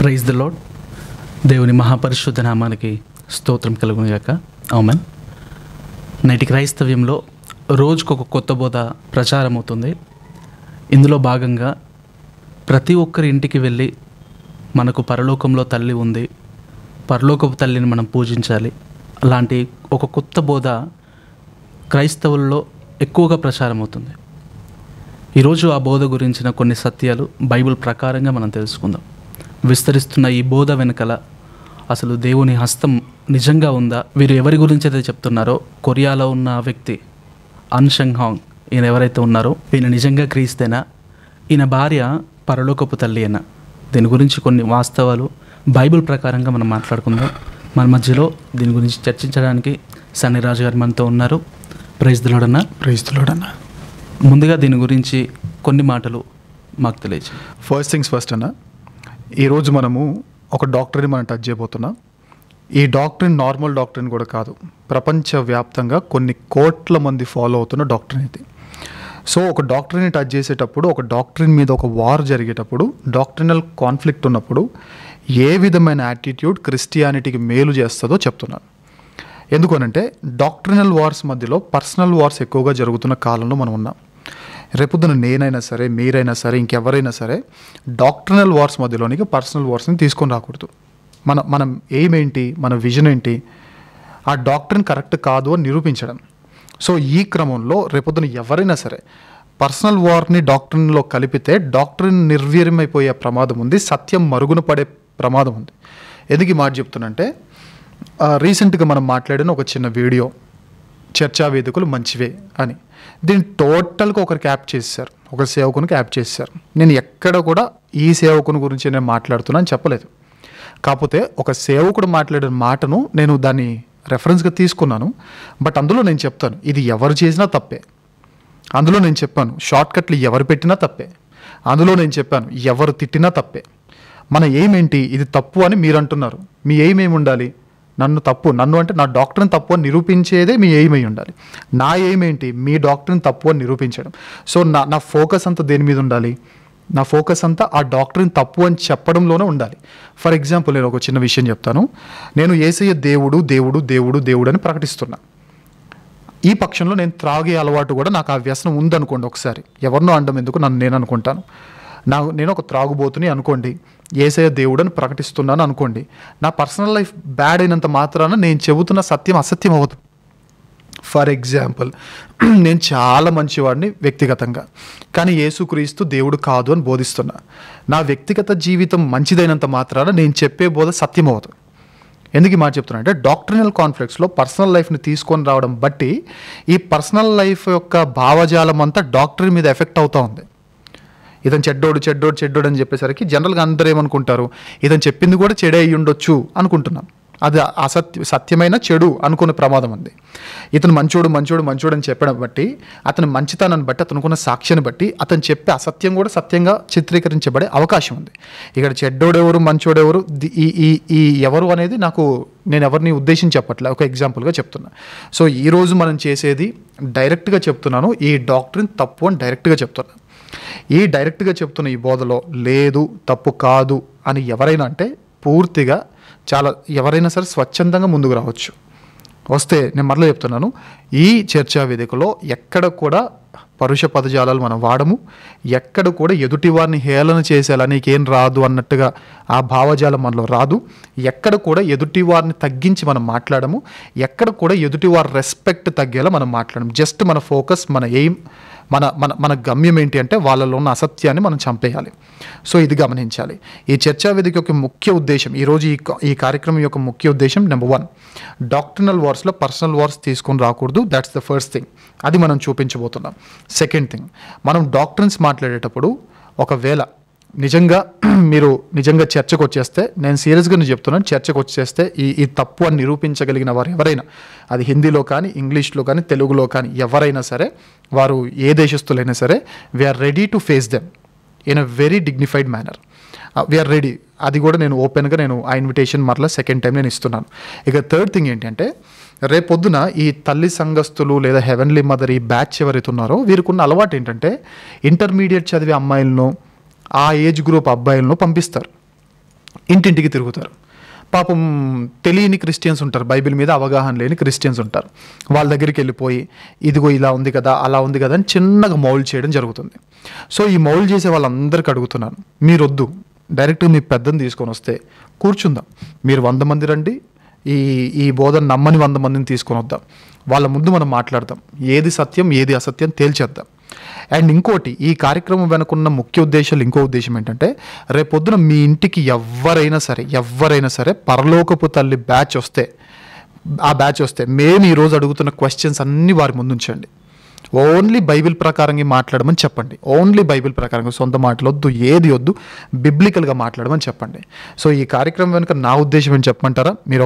Praise the lord. దేవుని మహాపరిశుద్ధ నామానికి స్తోత్రం కలుగునుగాక. ఆమేన్. నేటి క్రైస్తవ్యంలో రోజుకొక కొత్త బోధ ప్రచారం అవుతుంది. ఇందులో భాగంగా ప్రతి ఒక్కరి ఇంటికి వెళ్ళి మనకు పరలోకంలో తల్లి ఉంది, పరలోకపు తల్లిని మనం పూజించాలి, అలాంటి ఒక కొత్త బోధ క్రైస్తవుల్లో ఎక్కువగా ప్రచారం అవుతుంది. ఈరోజు ఆ బోధ గురించిన కొన్ని సత్యాలు బైబిల్ ప్రకారంగా మనం తెలుసుకుందాం. విస్తరిస్తున్న ఈ బోధ వెనకాల అసలు దేవుని హస్తం నిజంగా ఉందా? వీరు ఎవరి గురించి అయితే చెప్తున్నారో, కొరియాలో ఉన్న ఆ వ్యక్తి అన్ షంగ్ హాంగ్, ఈయన ఎవరైతే ఉన్నారో ఈయన నిజంగా క్రీస్తేనా? ఈయన భార్య పరలోకపు తల్లి అయినా? దీని గురించి కొన్ని వాస్తవాలు బైబిల్ ప్రకారంగా మనం మాట్లాడుకుందాం. మన మధ్యలో దీని గురించి చర్చించడానికి సన్నిరాజు గారు మనతో ఉన్నారు. ప్రైజ్ ది లార్డ్ అన్న. ప్రైజ్ ది లార్డ్ అన్న. ముందుగా దీని గురించి కొన్ని మాటలు మాకు తెలియజేయండి. ఫస్ట్ థింగ్స్ ఫస్ట్ అన్న, ఈరోజు మనము ఒక డాక్టర్ని మనం టచ్ చేయబోతున్నాం. ఈ డాక్టరీన్ నార్మల్ డాక్టరీన్ కూడా కాదు, ప్రపంచవ్యాప్తంగా కొన్ని కోట్ల మంది ఫాలో అవుతున్న డాక్టరీన్ ఇది. సో ఒక డాక్టరీని టచ్ చేసేటప్పుడు, ఒక డాక్టరీన్ మీద ఒక వార్ జరిగేటప్పుడు, డాక్టరినల్ కాన్ఫ్లిక్ట్ ఉన్నప్పుడు ఏ విధమైన యాటిట్యూడ్ క్రిస్టియానిటీకి మేలు చేస్తుందో చెప్తున్నాను. ఎందుకనంటే డాక్టరినల్ వార్స్ మధ్యలో పర్సనల్ వార్స్ ఎక్కువగా జరుగుతున్న కాలంలో మనం ఉన్నాం. రేపొద్దున నేనైనా సరే, మీరైనా సరే, ఇంకెవరైనా సరే డాక్టరినల్ వార్స్ మధ్యలోనికి పర్సనల్ వార్స్ని తీసుకొని రాకూడదు. మనం ఎయిమ్ ఏంటి, మన విజన్ ఏంటి? ఆ డాక్టరీన్ కరెక్ట్ కాదు అని నిరూపించడం. సో ఈ క్రమంలో రేపొద్దున ఎవరైనా సరే పర్సనల్ వార్ని డాక్టరీన్లో కలిపితే డాక్టరీన్ నిర్వీర్యమైపోయే ప్రమాదం ఉంది, సత్యం మరుగున పడే ప్రమాదం ఉంది. ఎందుకు ఈ మాట చెప్తున్నంటే, రీసెంట్గా మనం మాట్లాడిన ఒక చిన్న వీడియో, చర్చా వేదికలు మంచివే అని, దీన్ని టోటల్గా ఒకరికి యాప్ చేశారు, ఒక సేవకునికి యాప్ చేశారు. నేను ఎక్కడ కూడా ఈ సేవకుని గురించి నేను మాట్లాడుతున్నాను చెప్పలేదు. కాకపోతే ఒక సేవకుడు మాట్లాడిన మాటను నేను దాన్ని రెఫరెన్స్గా తీసుకున్నాను. బట్ అందులో నేను చెప్తాను, ఇది ఎవరు చేసినా తప్పే. అందులో నేను చెప్పాను, షార్ట్కట్లు ఎవరు పెట్టినా తప్పే. అందులో నేను చెప్పాను, ఎవరు తిట్టినా తప్పే. మన ఎయిమ్ ఏంటి, ఇది తప్పు అని మీరు అంటున్నారు. మీ ఎయిమ్ ఏమి ఉండాలి? నన్ను అంటే నా డాక్టర్ని తప్పు అని నిరూపించేదే మీ ఎయిమ్ అయి ఉండాలి. నా ఎయిమ్ ఏంటి? మీ డాక్టర్ని తప్పు అని నిరూపించడం. సో నా ఫోకస్ అంతా దేని మీద ఉండాలి? నా ఫోకస్ అంతా ఆ డాక్టర్ని తప్పు అని చెప్పడంలోనే ఉండాలి. ఫర్ ఎగ్జాంపుల్ నేను ఒక చిన్న విషయం చెప్తాను. నేను యేసయ్య దేవుడు దేవుడు దేవుడు దేవుడు అని ప్రకటిస్తున్నా. ఈ పక్షంలో నేను త్రాగే అలవాటు కూడా, నాకు ఆ వ్యసనం ఉందనుకోండి. ఒకసారి ఎవరినో అనడం ఎందుకు, నేను అనుకుంటాను. నేను ఒక త్రాగుబోతుని అనుకోండి, యేసయ్య దేవుడు అని ప్రకటిస్తున్నాను అనుకోండి. నా పర్సనల్ లైఫ్ బ్యాడ్ అయినంత మాత్రాన నేను చెబుతున్న సత్యం అసత్యం అవ్వదు. ఫర్ ఎగ్జాంపుల్, నేను చాలా మంచివాడిని వ్యక్తిగతంగా, కానీ యేసుక్రీస్తు దేవుడు కాదు అని బోధిస్తున్నా. నా వ్యక్తిగత జీవితం మంచిదైనంత మాత్రాన నేను చెప్పే బోధ సత్యం అవ్వదు. ఎందుకు ఈ మాట చెప్తున్నా అంటే, డాక్టరినల్ కాన్ఫ్లిక్ట్స్లో పర్సనల్ లైఫ్ని తీసుకొని రావడం బట్టి ఈ పర్సనల్ లైఫ్ యొక్క భావజాలం అంతా డాక్టర్ మీద ఎఫెక్ట్ అవుతూ ఉంది. ఇతను చెడ్డోడు అని చెప్పేసరికి జనరల్గా అందరూ ఏమనుకుంటారు, ఇతను చెప్పింది కూడా చెడే అయ్యి ఉండొచ్చు అనుకుంటున్నాం. అది సత్యమైన చెడు అనుకునే ప్రమాదం ఉంది. ఇతను మంచోడు అని చెప్పడం బట్టి, అతని మంచితనాన్ని బట్టి, అతనుకున్న సాక్ష్యాన్ని బట్టి అతను చెప్పే అసత్యం కూడా సత్యంగా చిత్రీకరించబడే అవకాశం ఉంది. ఇక్కడ చెడ్డోడెవరు మంచోడెవరు, ఈ ఎవరు అనేది నేను ఎవరిని ఉద్దేశించి చెప్పట్లే, ఒక ఎగ్జాంపుల్గా చెప్తున్నా. సో ఈరోజు మనం చేసేది డైరెక్ట్గా చెప్తున్నాను, ఈ డాక్టరీన్ తప్పు అని డైరెక్ట్గా చెప్తున్నా. ఈ డైరెక్ట్గా చెప్తున్న ఈ బోధలో లేదు, తప్పు కాదు అని ఎవరైనా అంటే పూర్తిగా ఎవరైనా సరే స్వచ్ఛందంగా ముందుకు రావచ్చు. వస్తే నేను మరలా చెప్తున్నాను, ఈ చర్చా వేదికలో ఎక్కడ కూడా పరుష పదజాలాలు మనం వాడము. ఎక్కడ కూడా ఎదుటి వారిని హేళన చేసేలా నీకేం రాదు అన్నట్టుగా ఆ భావజాలం మనలో రాదు. ఎక్కడ కూడా ఎదుటి వారిని తగ్గించి మనం మాట్లాడము. ఎక్కడ కూడా ఎదుటి వారి రెస్పెక్ట్ తగ్గేలా మనం మాట్లాడము. జస్ట్ మన ఫోకస్, మన ఎయిమ్, మన గమ్యం ఏంటి అంటే వాళ్ళలో ఉన్న అసత్యాన్ని మనం చంపేయాలి. సో ఇది గమనించాలి. ఈ చర్చా వేదిక యొక్క ముఖ్య ఉద్దేశం, ఈరోజు ఈ కార్యక్రమం యొక్క ముఖ్య ఉద్దేశం, నెంబర్ 1, డాక్టరినల్ వార్స్లో పర్సనల్ వార్స్ తీసుకొని రాకూడదు. That's the first thing. అది మనం చూపించబోతున్నాం. సెకండ్ థింగ్, మనం డాక్టరీన్స్ మాట్లాడేటప్పుడు ఒకవేళ మీరు నిజంగా చర్చకు వచ్చేస్తే, నేను సీరియస్గా చెప్తున్నాను, చర్చకు వచ్చేస్తే ఈ తప్పు అని నిరూపించగలిగిన వారు ఎవరైనా, అది హిందీలో కానీ, ఇంగ్లీష్లో కానీ, తెలుగులో కానీ ఎవరైనా సరే, వారు ఏ దేశస్తులైనా సరే, we're ready to face them in a very dignified manner. We're ready. అది కూడా నేను ఓపెన్గా ఆ ఇన్విటేషన్ మరలా సెకండ్ టైం నేను ఇస్తున్నాను. ఇక థర్డ్ థింగ్ ఏంటంటే, రేపొద్దున ఈ తల్లి సంఘస్థులు లేదా హెవెన్లీ మదర్, ఈ బ్యాచ్ ఎవరైతే ఉన్నారో వీరికున్న అలవాటు ఏంటంటే, ఇంటర్మీడియట్ చదివే అమ్మాయిలను, ఆ ఏజ్ గ్రూప్ అబ్బాయిలను పంపిస్తారు. ఇంటింటికి తిరుగుతారు. పాపం తెలియని క్రిస్టియన్స్ ఉంటారు, బైబిల్ మీద అవగాహన లేని క్రిస్టియన్స్ ఉంటారు. వాళ్ళ దగ్గరికి వెళ్ళిపోయి ఇదిగో ఇలా ఉంది కదా, అలా ఉంది కదా అని చిన్నగా మౌల్డ్ చేయడం జరుగుతుంది. సో ఈ మౌల్డ్ చేసే వాళ్ళందరికీ అడుగుతున్నాను, మీరు వద్దు, డైరెక్ట్గా మీ పెద్దని తీసుకొని వస్తే కూర్చుందాం. మీరు 100 మంది రండి, ఈ బోధన నమ్మని 100 మందిని తీసుకొని వద్దాం, వాళ్ళ ముందు మనం మాట్లాడదాం, ఏది సత్యం ఏది అసత్యం తేల్చేద్దాం. అండ్ ఇంకోటి, ఈ కార్యక్రమం వెనుకున్న ముఖ్య ఉద్దేశాలు ఇంకో ఉద్దేశం ఏంటంటే, రేపొద్దున మీ ఇంటికి ఎవరైనా సరే పరలోకపు తల్లి బ్యాచ్ వస్తే మేము ఈరోజు అడుగుతున్న క్వశ్చన్స్ అన్నీ వారి ముందు ఉంచండి. ఓన్లీ బైబిల్ ప్రకారంగా మాట్లాడమని చెప్పండి. ఓన్లీ బైబిల్ ప్రకారంగా, సొంత మాటలు వద్దు, ఏది వద్దు, బిబ్లికల్గా మాట్లాడమని చెప్పండి. సో ఈ కార్యక్రమం వెనుక నా ఉద్దేశం ఏంటి చెప్పమంటారా? మీరు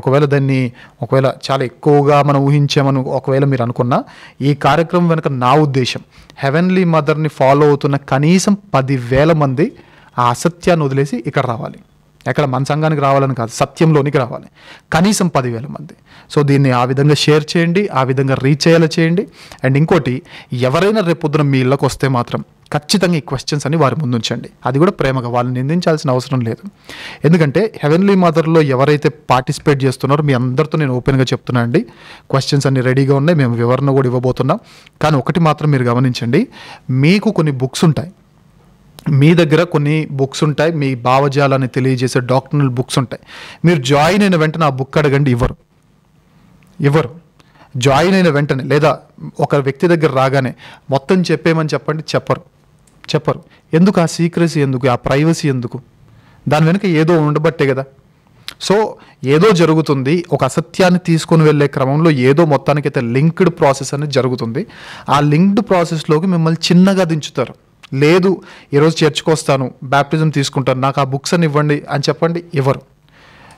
ఒకవేళ చాలా ఎక్కువగా మనం ఊహించామని ఒకవేళ మీరు అనుకున్నా, ఈ కార్యక్రమం వెనుక నా ఉద్దేశం హెవెన్లీ మదర్ని ఫాలో అవుతున్న కనీసం 10,000 మంది ఆ అసత్యాన్ని వదిలేసి ఇక్కడ రావాలి. ఎక్కడ మన సంఘానికి రావాలని కాదు, సత్యంలోనికి రావాలి. కనీసం 10,000 మంది. సో దీన్ని ఆ విధంగా షేర్ చేయండి, ఆ విధంగా రీచ్ అయ్యేలా చేయండి. అండ్ ఇంకోటి, ఎవరైనా రేపొద్దున మీ ఇళ్ళకి వస్తే మాత్రం ఖచ్చితంగా ఈ క్వశ్చన్స్ అని వారి ముందు ఉంచండి. అది కూడా ప్రేమగా, వాళ్ళని నిందించాల్సిన అవసరం లేదు. ఎందుకంటే హెవెన్లీ మదర్లో ఎవరైతే పార్టిసిపేట్ చేస్తున్నారో మీ అందరితో నేను ఓపెన్గా చెప్తున్నా అండి, క్వశ్చన్స్ అన్ని రెడీగా ఉన్నాయి, మేము వివరణ కూడా ఇవ్వబోతున్నాం. కానీ ఒకటి మాత్రం మీరు గమనించండి, మీకు కొన్ని బుక్స్ ఉంటాయి, మీ దగ్గర కొన్ని బుక్స్ ఉంటాయి, మీ భావజాలాన్ని తెలియజేసే డాక్టర్నల్ బుక్స్ ఉంటాయి. మీరు జాయిన్ అయిన వెంటనే ఆ బుక్ అడగండి, ఇవ్వరు. జాయిన్ అయిన వెంటనే లేదా ఒక వ్యక్తి దగ్గర రాగానే మొత్తం చెప్పేమని చెప్పండి, చెప్పరు. ఎందుకు ఆ సీక్రెసీ, ఎందుకు ఆ ప్రైవసీ, ఎందుకు? దాని వెనుక ఏదో ఉండబట్టే కదా. సో ఏదో జరుగుతుంది, ఒక అసత్యాన్ని తీసుకొని వెళ్ళే క్రమంలో ఏదో మొత్తానికైతే లింక్డ్ ప్రాసెస్ అనేది జరుగుతుంది. ఆ లింక్డ్ ప్రాసెస్లోకి మిమ్మల్ని చిన్నగా దించుతారు. లేదు, ఈరోజు చర్చ్కి వస్తాను, బ్యాప్టిజం తీసుకుంటాను, నాకు ఆ బుక్స్ అని ఇవ్వండి అని చెప్పండి, ఇవ్వరు.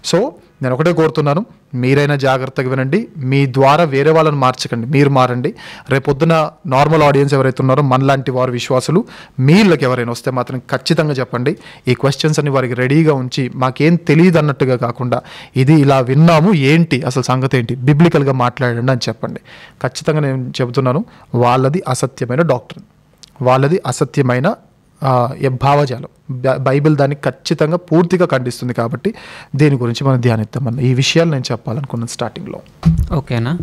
సో నేను ఒకటే కోరుతున్నాను, మీరైనా జాగ్రత్తగా వినండి. మీ ద్వారా వేరే వాళ్ళని మార్చకండి, మీరు మారండి. రేపొద్దున నార్మల్ ఆడియన్స్ ఎవరైతే ఉన్నారో మనలాంటి వారు విశ్వాసులు, మీళ్ళకి ఎవరైనా వస్తే మాత్రం ఖచ్చితంగా చెప్పండి. ఈ క్వశ్చన్స్ అని వారికి రెడీగా ఉంచి, మాకేం తెలియదు అన్నట్టుగా కాకుండా, ఇది ఇలా విన్నాము, ఏంటి అసలు సంగతి ఏంటి, బిబ్లికల్గా మాట్లాడండి అని చెప్పండి. ఖచ్చితంగా నేను చెబుతున్నాను, వాళ్ళది అసత్యమైన డాక్టర్, వాళ్ళది అసత్యమైన భావజాలం. బైబిల్ దాన్ని ఖచ్చితంగా పూర్తిగా ఖండిస్తుంది. కాబట్టి దీని గురించి మనం ధ్యానిద్దామన్న ఈ విషయాలు నేను చెప్పాలనుకున్నాను స్టార్టింగ్లో. ఓకేనా?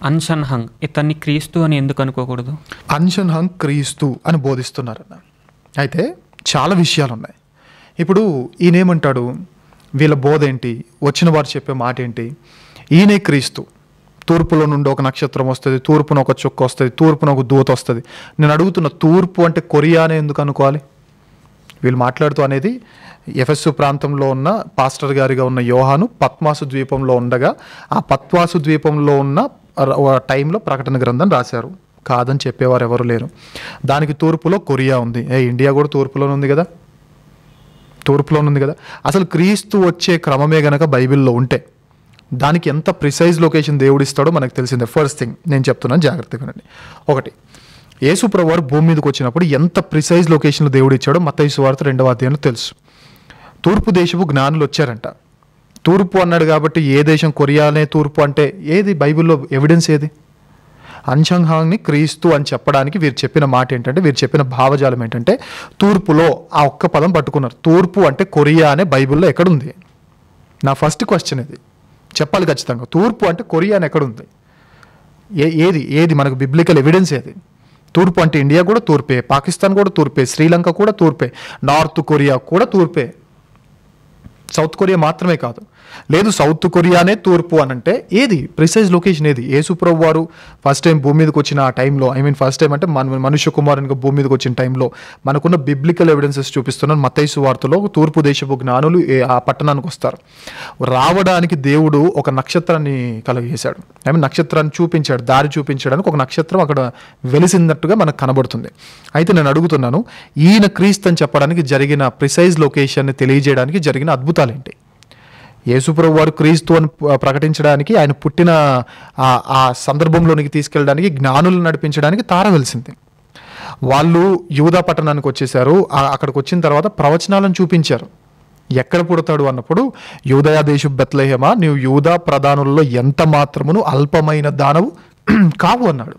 అన్షన్ హంగ్ ఇతన్ని క్రీస్తు అని ఎందుకు అనుకోకూడదు? అన్షన్ హంగ్ క్రీస్తు అని బోధిస్తున్నారన్న. అయితే చాలా విషయాలు ఉన్నాయి. ఇప్పుడు ఈయనేమంటాడు, వీళ్ళ బోధ ఏంటి, వచ్చిన వారు చెప్పే మాట ఏంటి, ఈయనే క్రీస్తు, తూర్పులో నుండి ఒక నక్షత్రం వస్తుంది, తూర్పున ఒక చుక్క వస్తుంది, తూర్పున ఒక దూత వస్తుంది. నేను అడుగుతున్న, తూర్పు అంటే కొరియానే ఎందుకు అనుకోవాలి? వీళ్ళు మాట్లాడుతూ అనేది ఎఫెస్సు ప్రాంతంలో ఉన్న పాస్టర్ గారిగా ఉన్న యోహాను పత్మాసు ద్వీపంలో ఉండగా, ఆ పత్మాసు ద్వీపంలో ఉన్న టైంలో ప్రకటన గ్రంథం రాశారు. కాదని చెప్పేవారు ఎవరు లేరు. దానికి తూర్పులో కొరియా ఉంది. ఇండియా కూడా తూర్పులోనే ఉంది కదా. అసలు క్రీస్తు వచ్చే క్రమమే గనక బైబిల్లో ఉంటే దానికి ఎంత ప్రిసైజ్ లొకేషన్ దేవుడిస్తాడో మనకు తెలిసిందే. ఫస్ట్ థింగ్ నేను చెప్తున్నాను, జాగ్రత్తగా వినండి. ఒకటి, యేసు ప్రభువు వారు భూమి మీదకి వచ్చినప్పుడు ఎంత ప్రిసైజ్ లొకేషన్లో దేవుడు ఇచ్చాడో మత్తయి సువార్త 2వ అధ్యాయంలో తెలుసు. తూర్పు దేశపు జ్ఞానులు వచ్చారంట. తూర్పు అన్నాడు కాబట్టి ఏ దేశం, కొరియానే తూర్పు అంటే ఏది? బైబిల్లో ఎవిడెన్స్ ఏది? అన్షంగ్ హాంగ్ని క్రీస్తు అని చెప్పడానికి వీరు చెప్పిన మాట ఏంటంటే, వీరు చెప్పిన భావజాలం ఏంటంటే, తూర్పులో ఆ ఒక్క పదం పట్టుకున్నారు. తూర్పు అంటే కొరియా అనే బైబిల్లో ఎక్కడుంది? నా ఫస్ట్ క్వశ్చన్ ఇది, చెప్పాలి ఖచ్చితంగా. తూర్పు అంటే కొరియా అని ఎక్కడుంది? ఏది మనకు బిబ్లికల్ ఎవిడెన్స్ ఏది? తూర్పు అంటే ఇండియా కూడా తూర్పే, పాకిస్తాన్ కూడా తూర్పే, శ్రీలంక కూడా తూర్పే, నార్త్ కొరియా కూడా తూర్పే, సౌత్ కొరియా మాత్రమే కాదు. లేదు సౌత్ కొరియానే తూర్పు అని అంటే ఏది ప్రిసైజ్ లొకేషన్ ఏది? యేసు ప్రభు వారు ఫస్ట్ టైం భూమి మీదకి వచ్చిన ఆ టైంలో, ఫస్ట్ టైం అంటే మనుష్య కుమారునిగా భూమి మీదకి వచ్చిన టైంలో మనకున్న బిబ్లికల్ ఎవిడెన్సెస్ చూపిస్తున్నాను. మత్తయి సువార్తలో తూర్పు దేశపు జ్ఞానులు ఆ పట్టణానికి వస్తారు. రావడానికి దేవుడు ఒక నక్షత్రాన్ని కలుగజేశాడు. నక్షత్రాన్ని చూపించాడు, దారి చూపించడానికి ఒక నక్షత్రం అక్కడ వెలిసినట్టుగా మనకు కనబడుతుంది. అయితే నేను అడుగుతున్నాను, ఈయన క్రీస్తు అని చెప్పడానికి జరిగిన ప్రిసైజ్ లొకేషన్ని తెలియజేయడానికి జరిగిన అద్భుతాలు ఏంటి? యేసుప్రభు వారు క్రీస్తు అని ప్రకటించడానికి, ఆయన పుట్టిన ఆ సందర్భంలోనికి తీసుకెళ్ళడానికి, జ్ఞానులను నడిపించడానికి తార వెలిసింది. వాళ్ళు యూదా పట్టణానికి వచ్చేసారు. అక్కడికి వచ్చిన తర్వాత ప్రవచనాలను చూపించారు. ఎక్కడ పుడతాడు అన్నప్పుడు, యూదయ దేశపు బెత్లెహేమా, నీవు యూదా ప్రధానుల్లో ఎంత మాత్రమును అల్పమైన దానవు కావు అన్నాడు.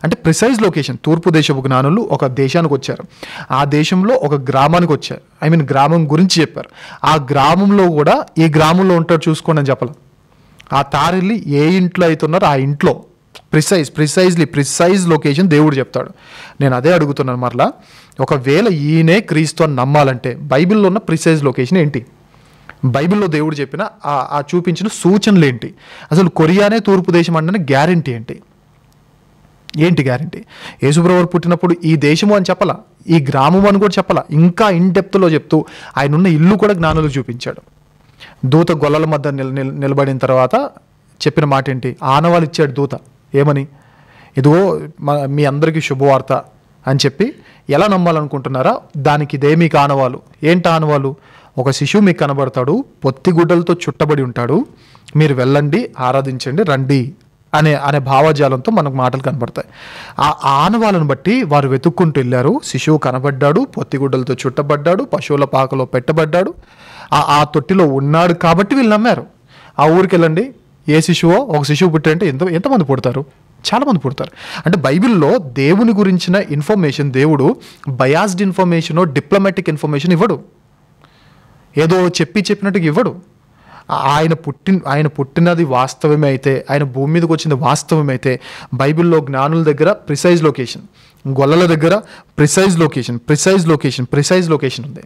అంటే ప్రిసైజ్ లొకేషన్. తూర్పు దేశపు జ్ఞానులు ఒక దేశానికి వచ్చారు, ఆ దేశంలో ఒక గ్రామానికి వచ్చారు, గ్రామం గురించి చెప్పారు. ఆ గ్రామంలో కూడా ఈ గ్రామంలో ఉంటాడు చూసుకోండి అని చెప్పాలి. ఆ తారెళ్ళి ఏ ఇంట్లో అవుతున్నారో ఆ ఇంట్లో ప్రిసైజ్ లొకేషన్ దేవుడు చెప్తాడు. నేను అదే అడుగుతున్నాను మరలా, ఒకవేళ ఈయనే క్రీస్తు అని నమ్మాలంటే బైబిల్లో ఉన్న ప్రిసైజ్ లొకేషన్ ఏంటి? బైబిల్లో దేవుడు చెప్పిన ఆ చూపించిన సూచనలు ఏంటి? అసలు కొరియానే తూర్పు దేశం అంటే గ్యారంటీ ఏంటి గ్యారంటీ? యేసుప్రభువు పుట్టినప్పుడు ఈ దేశము అని చెప్పాలా, ఈ గ్రామం అని కూడా చెప్పాలా, ఇంకా ఇన్ డెప్త్లో చెప్తూ ఆయన ఉన్న ఇల్లు కూడా జ్ఞానులకు చూపించాడు. దూత గొల్లల మధ్య నిలబడిన తర్వాత చెప్పిన మాట ఏంటి? ఆనవాళ్ళు ఇచ్చాడు దూత. ఏమని? ఇదిగో మీ అందరికీ శుభవార్త అని చెప్పి. ఎలా నమ్మాలనుకుంటున్నారా? దానికి ఇదే మీకు ఆనవాలు. ఏంటి ఆనవాలు? ఒక శిశువు మీకు కనబడతాడు, పొత్తిగుడ్డలతో చుట్టబడి ఉంటాడు, మీరు వెళ్ళండి, ఆరాధించండి, రండి అనే భావజాలంతో మనకు మాటలు కనబడతాయి. ఆ ఆనవాళ్ళను బట్టి వారు వెతుక్కుంటూ వెళ్ళారు. శిశువు కనబడ్డాడు, పొత్తిగుడ్డలతో చుట్టబడ్డాడు, పశువుల పాకలో పెట్టబడ్డాడు, ఆ తొట్టిలో ఉన్నాడు కాబట్టి వీళ్ళు నమ్మారు. ఆ ఊరికి వెళ్ళండి, ఏ శిశువో ఒక శిశువు పుట్టారంటే ఎంతమంది పుడతారు? చాలామంది పుడతారు. అంటే బైబిల్లో దేవుని గురించిన ఇన్ఫర్మేషన్ దేవుడు బయాస్డ్ ఇన్ఫర్మేషన్, డిప్లొమాటిక్ ఇన్ఫర్మేషన్ ఇవ్వడు, ఏదో చెప్పినట్టుగా ఇవ్వడు. ఆయన పుట్టినది వాస్తవమే అయితే, ఆయన భూమి మీదకి వచ్చింది వాస్తవమే అయితే, బైబిల్లో జ్ఞానుల దగ్గర ప్రిసైజ్ లొకేషన్, గొల్లల దగ్గర ప్రిసైజ్ లొకేషన్ ఉంది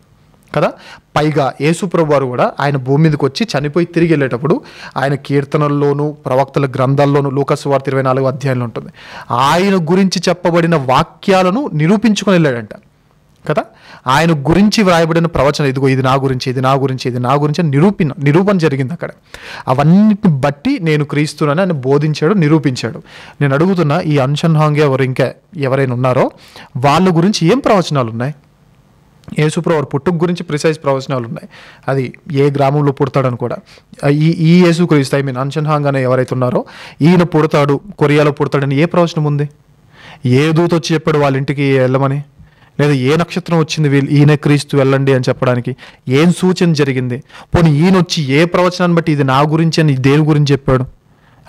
కదా. పైగా యేసుప్రభువు వారు కూడా ఆయన భూమి మీదకి వచ్చి చనిపోయి తిరిగి వెళ్ళేటప్పుడు ఆయన కీర్తనల్లోనూ ప్రవక్తల గ్రంథాల్లోనూ లూకా సువార్త 24వ అధ్యాయంలో ఉంటుంది, ఆయన గురించి చెప్పబడిన వాక్యాలను నిరూపించుకొని వెళ్ళాడంట కదా. ఆయన గురించి వ్రాయబడిన ప్రవచనం, ఇదిగో ఇది నా గురించి అని నిరూపణ జరిగింది అక్కడ. అవన్నిటిని బట్టి నేను క్రీస్తునని ఆయన బోధించాడు, నిరూపించాడు. నేను అడుగుతున్నా, ఈ అన్షన్ హాంగే ఇంకా ఎవరైనా ఉన్నారో వాళ్ళ గురించి ఏం ప్రవచనాలు ఉన్నాయి? యేసుప్రభువు పుట్టుక గురించి ప్రిసైజ్ ప్రవచనాలు ఉన్నాయి, అది ఏ గ్రామంలో పుడతాడని కూడా. ఈ యేసుక్రీస్తు అన్షన్ హాంగ్ అనే ఎవరైతే ఉన్నారో ఈయన పుడతాడు, కొరియాలో పుడతాడని ఏ ప్రవచనం ఉంది? ఏ దూత వచ్చి చెప్పాడు వాళ్ళ ఇంటికి వెళ్ళమని? లేదా ఏ నక్షత్రం వచ్చింది ఈయన క్రీస్తు వెళ్ళండి అని చెప్పడానికి? ఏం సూచన జరిగింది? పోనీ ఈయన వచ్చి ఏ ప్రవచనాన్ని బట్టి ఇది నా గురించి అని దేని గురించి చెప్పాడు?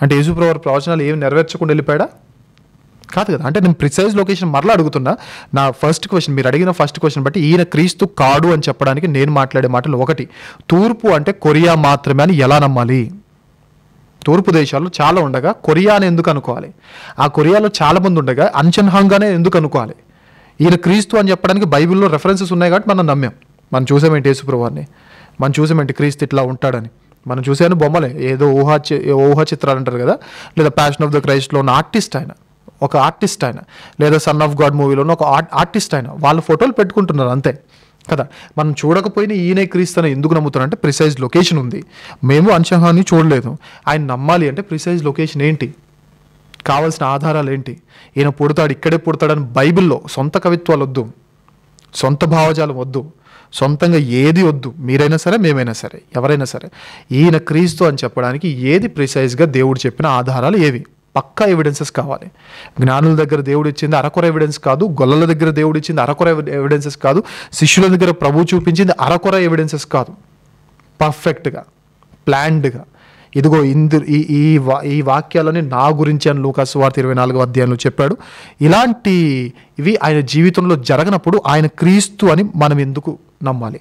అంటే యేసుప్రభువు ప్రవచనాలు ఏమి నెరవేర్చకుండా వెళ్ళిపోయాడా? కాదు కదా. అంటే నేను ప్రిసైజ్ లొకేషన్ మరలా అడుగుతున్నా. నా ఫస్ట్ క్వశ్చన్, మీరు అడిగిన ఫస్ట్ క్వశ్చన్ బట్టి ఈయన క్రీస్తు కాడు అని చెప్పడానికి నేను మాట్లాడే మాటలు ఒకటి, తూర్పు అంటే కొరియా మాత్రమే అని ఎలా నమ్మాలి? తూర్పు దేశాల్లో చాలా ఉండగా కొరియా అని ఎందుకు అనుకోవాలి? ఆ కొరియాలో చాలా మంది ఉండగా అన్షన్ హాంగానే ఎందుకు అనుకోవాలి? ఈయన క్రీస్తు అని చెప్పడానికి బైబిల్లో రెఫరెన్సెస్ ఉన్నాయి కాబట్టి మనం నమ్మాం. మనం చూసామేంటి యేసుప్రభువాన్ని, మనం చూసామేంటి క్రీస్తు ఇట్లా ఉంటాడని, మనం చూసాను బొమ్మలే, ఏదో ఊహా చిత్రాలు అంటారు కదా, లేదా ప్యాషన్ ఆఫ్ ద క్రైస్ట్లో ఉన్న ఒక ఆర్టిస్ట్ ఆయన, లేదా సన్ ఆఫ్ గాడ్ మూవీలోనూ ఒక ఆర్టిస్ట్ ఆయన, వాళ్ళ ఫోటోలు పెట్టుకుంటున్నారు అంతే కదా. మనం చూడకపోయినా ఈయనే క్రీస్తు అని ఎందుకు నమ్ముతున్నారంటే ప్రిసైజ్ లొకేషన్ ఉంది. మేము అన్షహాన్ని చూడలేదు, ఆయన నమ్మాలి అంటే ప్రిసైజ్ లొకేషన్ ఏంటి, కావాల్సిన ఆధారాలు ఏంటి? ఈయన పుడతాడు, ఇక్కడే పుడతాడని బైబిల్లో సొంత కవిత్వాలు వద్దు, సొంత భావజాలం వద్దు, సొంతంగా ఏది వద్దు. మీరైనా సరే, మేమైనా సరే, ఎవరైనా సరే, ఈయన క్రీస్తు అని చెప్పడానికి ఏది ప్రిసైజ్గా దేవుడు చెప్పిన ఆధారాలు ఏవి? పక్కా ఎవిడెన్సెస్ కావాలి. జ్ఞానుల దగ్గర దేవుడు ఇచ్చింది అరకొర ఎవిడెన్స్ కాదు, గొల్లల దగ్గర దేవుడు ఇచ్చింది అరకొర ఎవిడెన్సెస్ కాదు, శిష్యుల దగ్గర ప్రభు చూపించింది అరకొర ఎవిడెన్సెస్ కాదు, పర్ఫెక్ట్గా ప్లాన్డ్గా. ఇదిగో ఈ వాక్యాలని నా గురించి అని లూకా సువార్త 24వ అధ్యాయంలో చెప్పాడు. ఇవి ఆయన జీవితంలో జరగనప్పుడు ఆయన క్రీస్తు అని మనం ఎందుకు నమ్మాలి?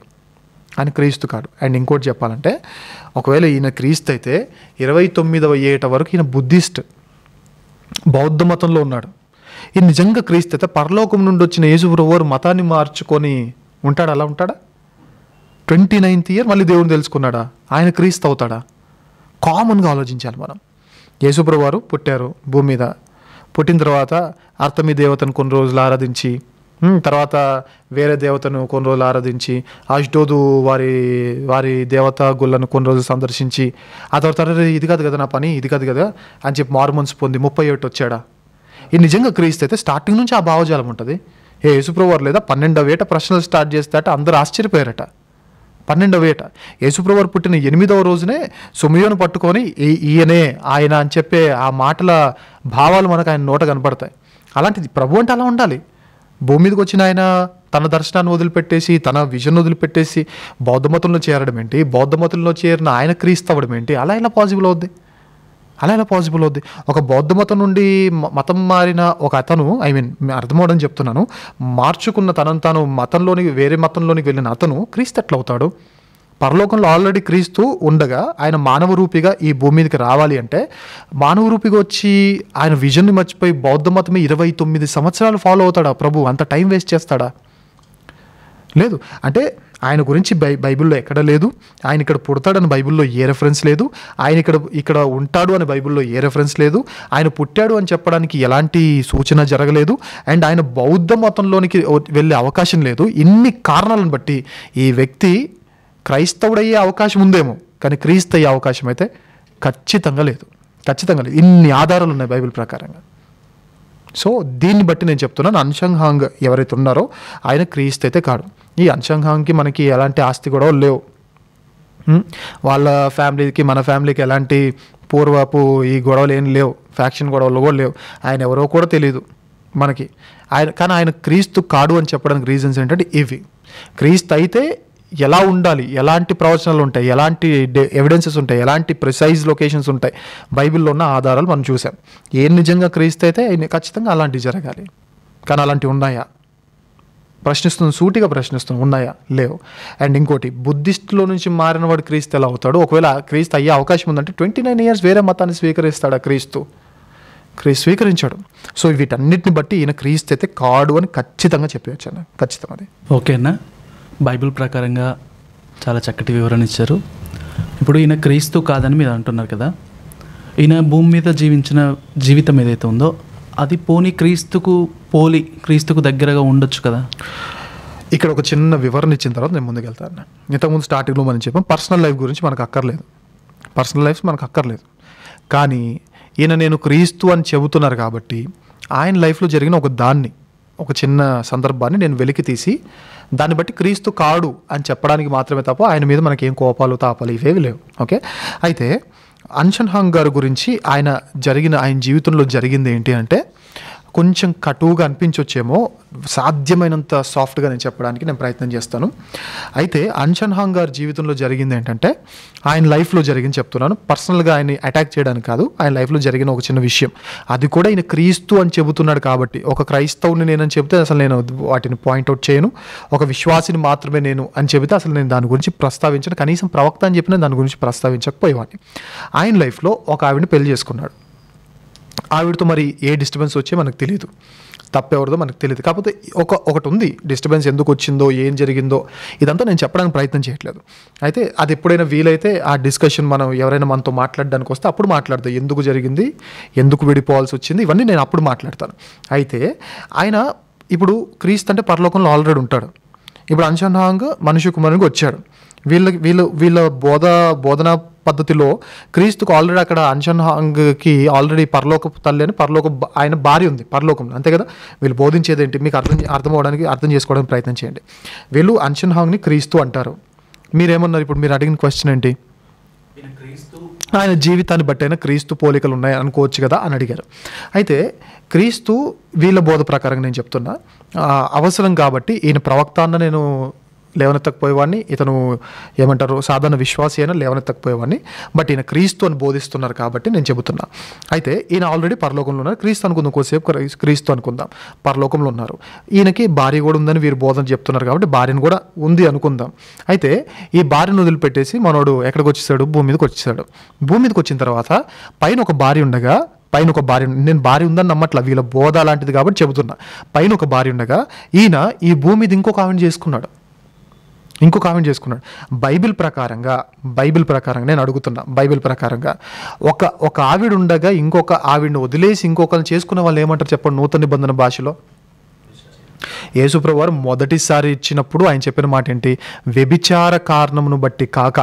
ఆయన క్రీస్తు కాడు. అండ్ ఇంకోటి చెప్పాలంటే, ఒకవేళ ఈయన క్రీస్తు అయితే 29వ ఏట వరకు ఈయన బుద్ధిస్ట్, బౌద్ధ మతంలో ఉన్నాడు. ఈ నిజంగా క్రీస్తు అయితే పరలోకం నుండి వచ్చిన యేసుప్రభువు మతాన్ని మార్చుకొని ఉంటాడా? అలా ఉంటాడా? 29th ఇయర్ మళ్ళీ దేవుని తెలుసుకున్నాడా? ఆయన క్రీస్తు అవుతాడా? కామన్గా ఆలోచించాలి మనం. యేసుప్రభువు వారు పుట్టారు భూమి మీద, పుట్టిన తర్వాత అర్తమి దేవతను కొన్ని రోజులు ఆరాధించి, తర్వాత వేరే దేవతను కొన్ని రోజులు ఆరాధించి, అష్డోదు వారి దేవత గుళ్ళను కొన్ని రోజులు సందర్శించి, ఆ తర్వాత ఇది కాదు కదా నా పని, ఇది కాదు కదా అని చెప్పి మారుమనసు పొంది 31 వచ్చాడా? ఇది నిజంగా క్రీస్తు అయితే స్టార్టింగ్ నుంచి ఆ భావజాలం ఉంటుంది. యేసుప్రభువు వారు లేదా 12వ ఏట ప్రశ్నలు స్టార్ట్ చేస్తాట, అందరూ ఆశ్చర్యపోయారట. 12వ ఏట యేసుప్రభువు వారు పుట్టిన 8వ రోజునే సుమయోను పట్టుకొని ఈయనే ఆయన అని చెప్పే ఆ మాటల భావాలు మనకు ఆయన నోట కనపడతాయి. అలాంటిది ప్రభు అంటే అలా ఉండాలి. భూమి మీదకి వచ్చిన ఆయన తన దర్శనాన్ని వదిలిపెట్టేసి, తన విజన్ వదిలిపెట్టేసి బౌద్ధ మతంలో చేరడం ఏంటి? బౌద్ధ మతంలో చేరిన ఆయన క్రీస్తు అవ్వడం ఏంటి? అలా ఇలా పాసిబుల్ అవుద్ది? అలా ఎలా పాసిబుల్ అవుద్ది? ఒక బౌద్ధ మతం నుండి మతం మారిన ఒక అతను, అర్థమవడం చెప్తున్నాను, మార్చుకున్న తనను తాను మతంలోనికి, వేరే మతంలోనికి వెళ్ళిన అతను క్రీస్తు ఎట్లా అవుతాడు? పరలోకంలో ఆల్రెడీ క్రీస్తు ఉండగా ఆయన మానవ రూపిగా ఈ భూమి మీదకి రావాలి అంటే, మానవ రూపిగా వచ్చి ఆయన విజన్ని మర్చిపోయి బౌద్ధ మతమే 29 సంవత్సరాలు ఫాలో అవుతాడా ప్రభు? అంత టైం వేస్ట్ చేస్తాడా? లేదు. అంటే ఆయన గురించి బైబిల్లో ఎక్కడ లేదు. ఆయన ఇక్కడ పుడతాడని బైబిల్లో ఏ రెఫరెన్స్ లేదు. ఆయన ఇక్కడ ఉంటాడు అని బైబిల్లో ఏ రెఫరెన్స్ లేదు. ఆయన పుట్టాడు అని చెప్పడానికి ఎలాంటి సూచన జరగలేదు. అండ్ ఆయన బౌద్ధ మతంలోనికి వెళ్ళే అవకాశం లేదు. ఇన్ని కారణాలను బట్టి ఈ వ్యక్తి క్రైస్తవుడయ్యే అవకాశం ఉందేమో, కానీ క్రీస్తు అయ్యే అవకాశం అయితే ఖచ్చితంగా లేదు. ఇన్ని ఆధారాలు ఉన్నాయి బైబిల్ ప్రకారంగా. సో దీన్ని బట్టి నేను చెప్తున్నాను, అన్షంగ్ హాంగ్ ఎవరైతే ఉన్నారో ఆయన క్రీస్తు అయితే కాడు. ఈ అన్షంగ్ హాంగ్కి మనకి ఎలాంటి ఆస్తి గొడవలు లేవు. వాళ్ళ ఫ్యామిలీకి మన ఫ్యామిలీకి ఎలాంటి పూర్వపు ఈ గొడవలు ఏం లేవు, ఫ్యాక్షన్ గొడవలు కూడా లేవు. ఆయన ఎవరో కూడా తెలియదు మనకి. కానీ ఆయన క్రీస్తు కాడు అని చెప్పడానికి రీజన్స్ ఏంటంటే ఇవి. క్రీస్తు అయితే ఎలా ఉండాలి, ఎలాంటి ప్రవచనాలు ఉంటాయి, ఎలాంటి ఎవిడెన్సెస్ ఉంటాయి, ఎలాంటి ప్రిసైజ్ లొకేషన్స్ ఉంటాయి, బైబిల్లో ఉన్న ఆధారాలు మనం చూసాం. ఏం నిజంగా క్రీస్తు అయితే ఖచ్చితంగా అలాంటివి జరగాలి. కానీ అలాంటివి ఉన్నాయా? సూటిగా ప్రశ్నిస్తున్నాం, ఉన్నాయా? లేవు. అండ్ ఇంకోటి, బుద్ధిస్టులో నుంచి మారిన వాడు క్రీస్తు ఎలా అవుతాడు? ఒకవేళ క్రీస్తు అయ్యే అవకాశం ఉందంటే 29 years వేరే మతాన్ని స్వీకరిస్తాడా క్రీస్తు స్వీకరించాడు. సో వీటన్నిటిని బట్టి ఈయన క్రీస్తు అయితే కాడు అని ఖచ్చితంగా చెప్పవచ్చు అన్న. ఖచ్చితంగా అది ఓకేనా? బైబిల్ ప్రకారంగా చాలా చక్కటి వివరణ ఇచ్చారు. ఇప్పుడు ఈయన క్రీస్తు కాదని మీరు అంటున్నారు కదా, ఈయన భూమి మీద జీవించిన జీవితం ఏదైతే ఉందో అది క్రీస్తుకు దగ్గరగా ఉండొచ్చు కదా. ఇక్కడ ఒక చిన్న వివరణ ఇచ్చిన తర్వాత నేను ముందుకెళ్తాను. ఇంతకుముందు స్టార్టింగ్లో మనం చెప్పాం పర్సనల్ లైఫ్ గురించి మనకు అక్కర్లేదు. కానీ ఈయన నేను క్రీస్తు అని చెబుతున్నారు కాబట్టి ఆయన లైఫ్లో జరిగిన ఒక చిన్న సందర్భాన్ని నేను వెలికి తీసి దాన్ని బట్టి క్రీస్తు కాడు అని చెప్పడానికి మాత్రమే తప్ప ఆయన మీద మనకేం కోపాలు తాపాలు ఇవేవి లేవు. ఓకే. అయితే అన్షన్ హాంగ్ గారి గురించి ఆయన జీవితంలో జరిగింది ఏంటి అంటే, కొంచెం కటువుగా అనిపించొచ్చేమో, సాధ్యమైనంత సాఫ్ట్గా నేను చెప్పడానికి నేను ప్రయత్నం చేస్తాను. అయితే అన్షన్ హాంగ్ గారి జీవితంలో జరిగింది ఏంటంటే, ఆయన లైఫ్లో జరిగింది చెప్తున్నాను. పర్సనల్గా ఆయన్ని అటాక్ చేయడానికి కాదు, ఆయన లైఫ్లో జరిగిన ఒక చిన్న విషయం. అది కూడా ఈయన క్రీస్తు అని చెబుతున్నాడు కాబట్టి, ఒక క్రైస్తవుని నేనని చెబితే అసలు నేను వాటిని పాయింట్అవుట్ చేయను. ఒక విశ్వాసిని మాత్రమే నేను అని చెబితే అసలు నేను దాని గురించి ప్రస్తావించను. కనీసం ప్రవక్త అని చెప్పిన దాని గురించి ప్రస్తావించకపోయేవాడిని. ఆయన లైఫ్లో ఒక ఆవిడని పెళ్లి చేసుకున్నాడు. ఆవిడతో మరి ఏ డిస్టర్బెన్స్ వచ్చే మనకు తెలియదు, తప్పెవరిదో మనకు తెలియదు. కాకపోతే ఒకటి ఉంది, డిస్టర్బెన్స్ ఎందుకు వచ్చిందో, ఏం జరిగిందో ఇదంతా నేను చెప్పడానికి ప్రయత్నం చేయట్లేదు. అయితే అది ఎప్పుడైనా వీలైతే ఆ డిస్కషన్ మనం ఎవరైనా మనతో మాట్లాడడానికి వస్తే అప్పుడు మాట్లాడతాం, ఎందుకు జరిగింది, ఎందుకు విడిపోవాల్సి వచ్చింది, ఇవన్నీ నేను అప్పుడు మాట్లాడతాను. అయితే ఆయన ఇప్పుడు క్రీస్తు అంటే పరలోకంలో ఆల్రెడీ ఉంటాడు. ఇప్పుడు అన్షన్ హాంగ్ మనుష్య కుమారునికి వచ్చాడు. వీళ్ళ బోధనా పద్ధతిలో క్రీస్తుకు ఆల్రెడీ అక్కడ అన్షన్ హాంగ్కి ఆల్రెడీ పరలోక తల్లి అని ఆయన భార్య ఉంది పరలోకంలో, అంతే కదా. వీళ్ళు బోధించేది ఏంటి మీకు అర్థం చేసుకోవడానికి ప్రయత్నం చేయండి. వీళ్ళు అన్షన్ హాంగ్ని క్రీస్తు అంటారు. మీరేమన్నారు? ఇప్పుడు మీరు అడిగిన క్వశ్చన్ ఏంటి? ఆయన జీవితాన్ని బట్టి అయినా క్రీస్తు పోలికలు ఉన్నాయి అనుకోవచ్చు కదా అని అడిగారు. అయితే క్రీస్తు వీళ్ళ బోధ ప్రకారంగా నేను చెప్తున్నా, అవసరం కాబట్టి ఈయన ప్రవక్త అన్న నేను లేవనెత్తకపోయేవాడిని, ఇతను ఏమంటారు సాధారణ విశ్వాసి అయినా లేవనెత్తకపోయేవాడిని. బట్ ఈయన క్రీస్తు అని బోధిస్తున్నారు కాబట్టి నేను చెబుతున్నా. అయితే ఈయన ఆల్రెడీ పరలోకంలో ఉన్నారు. క్రీస్తు అనుకుందాం, కొద్దిసేపు క్రీస్తు అనుకుందాం, పరలోకంలో ఉన్నారు. ఈయనకి భార్య కూడా ఉందని వీరు బోధన చెప్తున్నారు కాబట్టి భార్యను కూడా ఉంది అనుకుందాం. అయితే ఈ భార్యను వదిలిపెట్టేసి మనోడు ఎక్కడికి వచ్చేసాడు? భూమి మీదకి వచ్చేసాడు. భూమి మీదకి వచ్చిన తర్వాత పైన ఒక భార్య ఉండగా, నేను భార్య ఉందని నమ్మట్లా, వీళ్ళ బోధ అలాంటిది కాబట్టి చెబుతున్నా. పైన ఒక భార్య ఉండగా ఈయన ఈ భూమి మీద ఇంకొక ఆవిడ చేసుకున్నాడు. బైబిల్ ప్రకారంగా నేను అడుగుతున్నా, బైబిల్ ప్రకారంగా ఒక ఆవిడ ఉండగా ఇంకొక ఆవిడని వదిలేసి ఇంకొకరిని చేసుకున్న వాళ్ళు ఏమంటారు చెప్పండి? నూతన నిబంధన భాషలో యేసుప్రభువారు మొదటిసారి ఇచ్చినప్పుడు ఆయన చెప్పిన మాట ఏంటి? వ్యభిచార కారణమును బట్టి కాక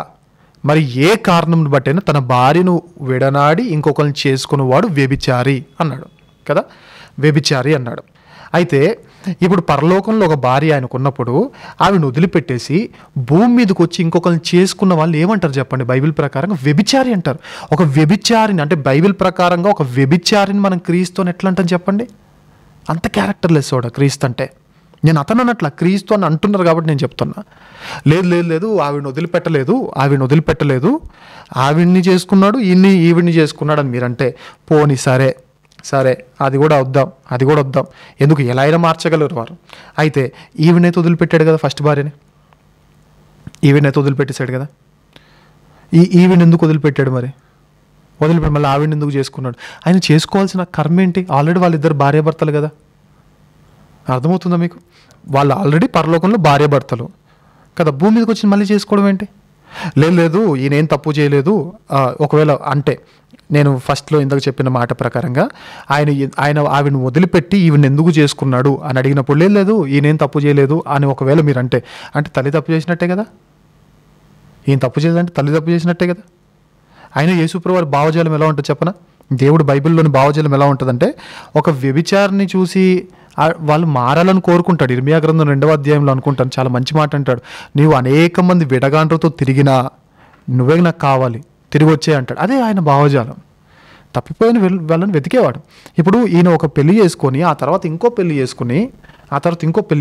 మరి ఏ కారణంను బట్టి అయినా తన భార్యను విడనాడి ఇంకొకరిని చేసుకున్నవాడు వ్యభిచారి అన్నాడు కదా. వ్యభిచారి అన్నాడు. అయితే ఇప్పుడు పరలోకంలో ఒక భార్య ఆయనకు ఉన్నప్పుడు ఆవిడని వదిలిపెట్టేసి భూమి మీదకి వచ్చి ఇంకొకరిని చేసుకున్న వాళ్ళు ఏమంటారు చెప్పండి? బైబిల్ ప్రకారంగా వ్యభిచారి అంటారు. ఒక వ్యభిచారిని అంటే బైబిల్ ప్రకారంగా ఒక వ్యభిచారిని మనం క్రీస్తుని ఎట్లా అంటాం చెప్పండి? అంత క్యారెక్టర్లెస్ వాడు క్రీస్తు అంటే. నేను అతను అన్నట్ల క్రీస్తు అని అంటున్నారు కాబట్టి నేను చెప్తున్నా. లేదు లేదు లేదు ఆవిడని వదిలిపెట్టలేదు, ఆవిడ్ని చేసుకున్నాడు, ఈవిడ్ని చేసుకున్నాడు అని మీరంటే పోనీ సరే అది కూడా వద్దాం ఎందుకు ఎలా అయినా మార్చగలరు వారు. అయితే ఈవినైతే వదిలిపెట్టాడు కదా, ఫస్ట్ భార్యని ఈవినైతే వదిలిపెట్టేశాడు కదా. ఈవిని ఎందుకు వదిలిపెట్టాడు మరి? వదిలిపెట్టి మళ్ళీ ఆవిడని ఎందుకు చేసుకున్నాడు? ఆయన చేసుకోవాల్సిన కర్మ ఏంటి? ఆల్రెడీ వాళ్ళిద్దరు భార్యాభర్తలు కదా. అర్థమవుతుందా మీకు? వాళ్ళు ఆల్రెడీ పరలోకంలో భార్యాభర్తలు కదా, భూమి మీదకి వచ్చి మళ్ళీ చేసుకోవడం ఏంటి? లేదు ఈయనేం తప్పు చేయలేదు. ఒకవేళ అంటే నేను ఫస్ట్లో ఇందాక చెప్పిన మాట ప్రకారంగా ఆయన ఆవిడని వదిలిపెట్టి ఈవిని ఎందుకు చేసుకున్నాడు అని అడిగినప్పుడు లేదు ఈయనేం తప్పు చేయలేదు అని ఒకవేళ మీరు అంటే తల్లి తప్పు చేసినట్టే కదా. ఈయన తప్పు చేయలేదంటే తల్లి తప్పు చేసినట్టే కదా. ఆయన యేసుప్రభువు వారి భావజాలం ఎలా ఉంటుంది చెప్పనా? దేవుడు బైబిల్లోని భావజాలం ఎలా ఉంటుందంటే, ఒక వ్యభిచారిని చూసి వాళ్ళు మారాలని కోరుకుంటాడు. ఇర్మియా గ్రంథం 2వ అధ్యాయంలో అనుకుంటాను చాలా మంచి మాట అంటాడు, నీవు అనేక మంది విడగాండ్రతో తిరిగినా నువ్వే నాకు కావాలి, తిరిగి వచ్చే అంటాడు. అదే ఆయన భావజాలం. తప్పిపోయిన వాళ్ళని వెతికేవాడు. ఇప్పుడు ఈయన ఒక పెళ్లి చేసుకొని ఆ తర్వాత ఇంకో పెళ్లి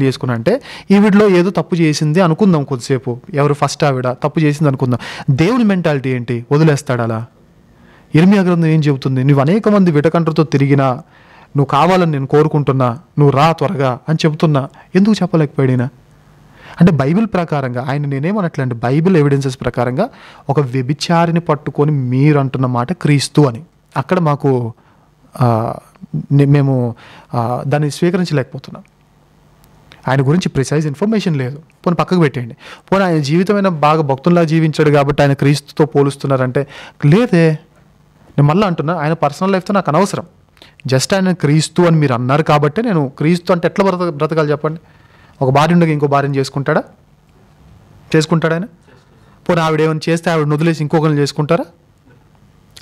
చేసుకుని అంటే ఈవిడలో ఏదో తప్పు చేసింది అనుకుందాం కొద్దిసేపు. ఎవరు? ఫస్ట్ ఆవిడ తప్పు చేసింది అనుకుందాం. దేవుని మెంటాలిటీ ఏంటి? వదిలేస్తాడు అలా? ఇర్మియా గ్రంథం ఏం చెబుతుంది? నువ్వు అనేక మంది విడకండ్రతో తిరిగినా నువ్వు కావాలని నేను కోరుకుంటున్నా, నువ్వు రా త్వరగా అని చెబుతున్నా. ఎందుకు చెప్పలేకపోయాడినా? అంటే బైబిల్ ప్రకారంగా ఆయన నేనేమనట్లండి, బైబిల్ ఎవిడెన్సెస్ ప్రకారంగా ఒక వ్యభిచారిని పట్టుకొని మీరు అంటున్న మాట క్రీస్తు అని అక్కడ మాకు మేము దాన్ని స్వీకరించలేకపోతున్నాం. ఆయన గురించి ప్రిసైజ్ ఇన్ఫర్మేషన్ లేదు. పోనీ పక్కకు పెట్టేయండి. పోనీ ఆయన జీవితమైన బాగా భక్తుల్లా జీవించాడు కాబట్టి ఆయన క్రీస్తుతో పోలుస్తున్నారంటే లేదే. నేను మళ్ళీ అంటున్నా, ఆయన పర్సనల్ లైఫ్తో నాకు అనవసరం. జస్ట్ ఆయన క్రీస్తు అని మీరు అన్నారు కాబట్టి నేను క్రీస్తు అంటే ఎట్లా బ్రతకాలి చెప్పండి? ఒక భార్య ఉండగా ఇంకో భార్యను చేసుకుంటాడా ఆయన? పోనీ ఆవిడ ఏమైనా చేస్తే ఆవిడని వదిలేసి ఇంకొకరిని చేసుకుంటారా?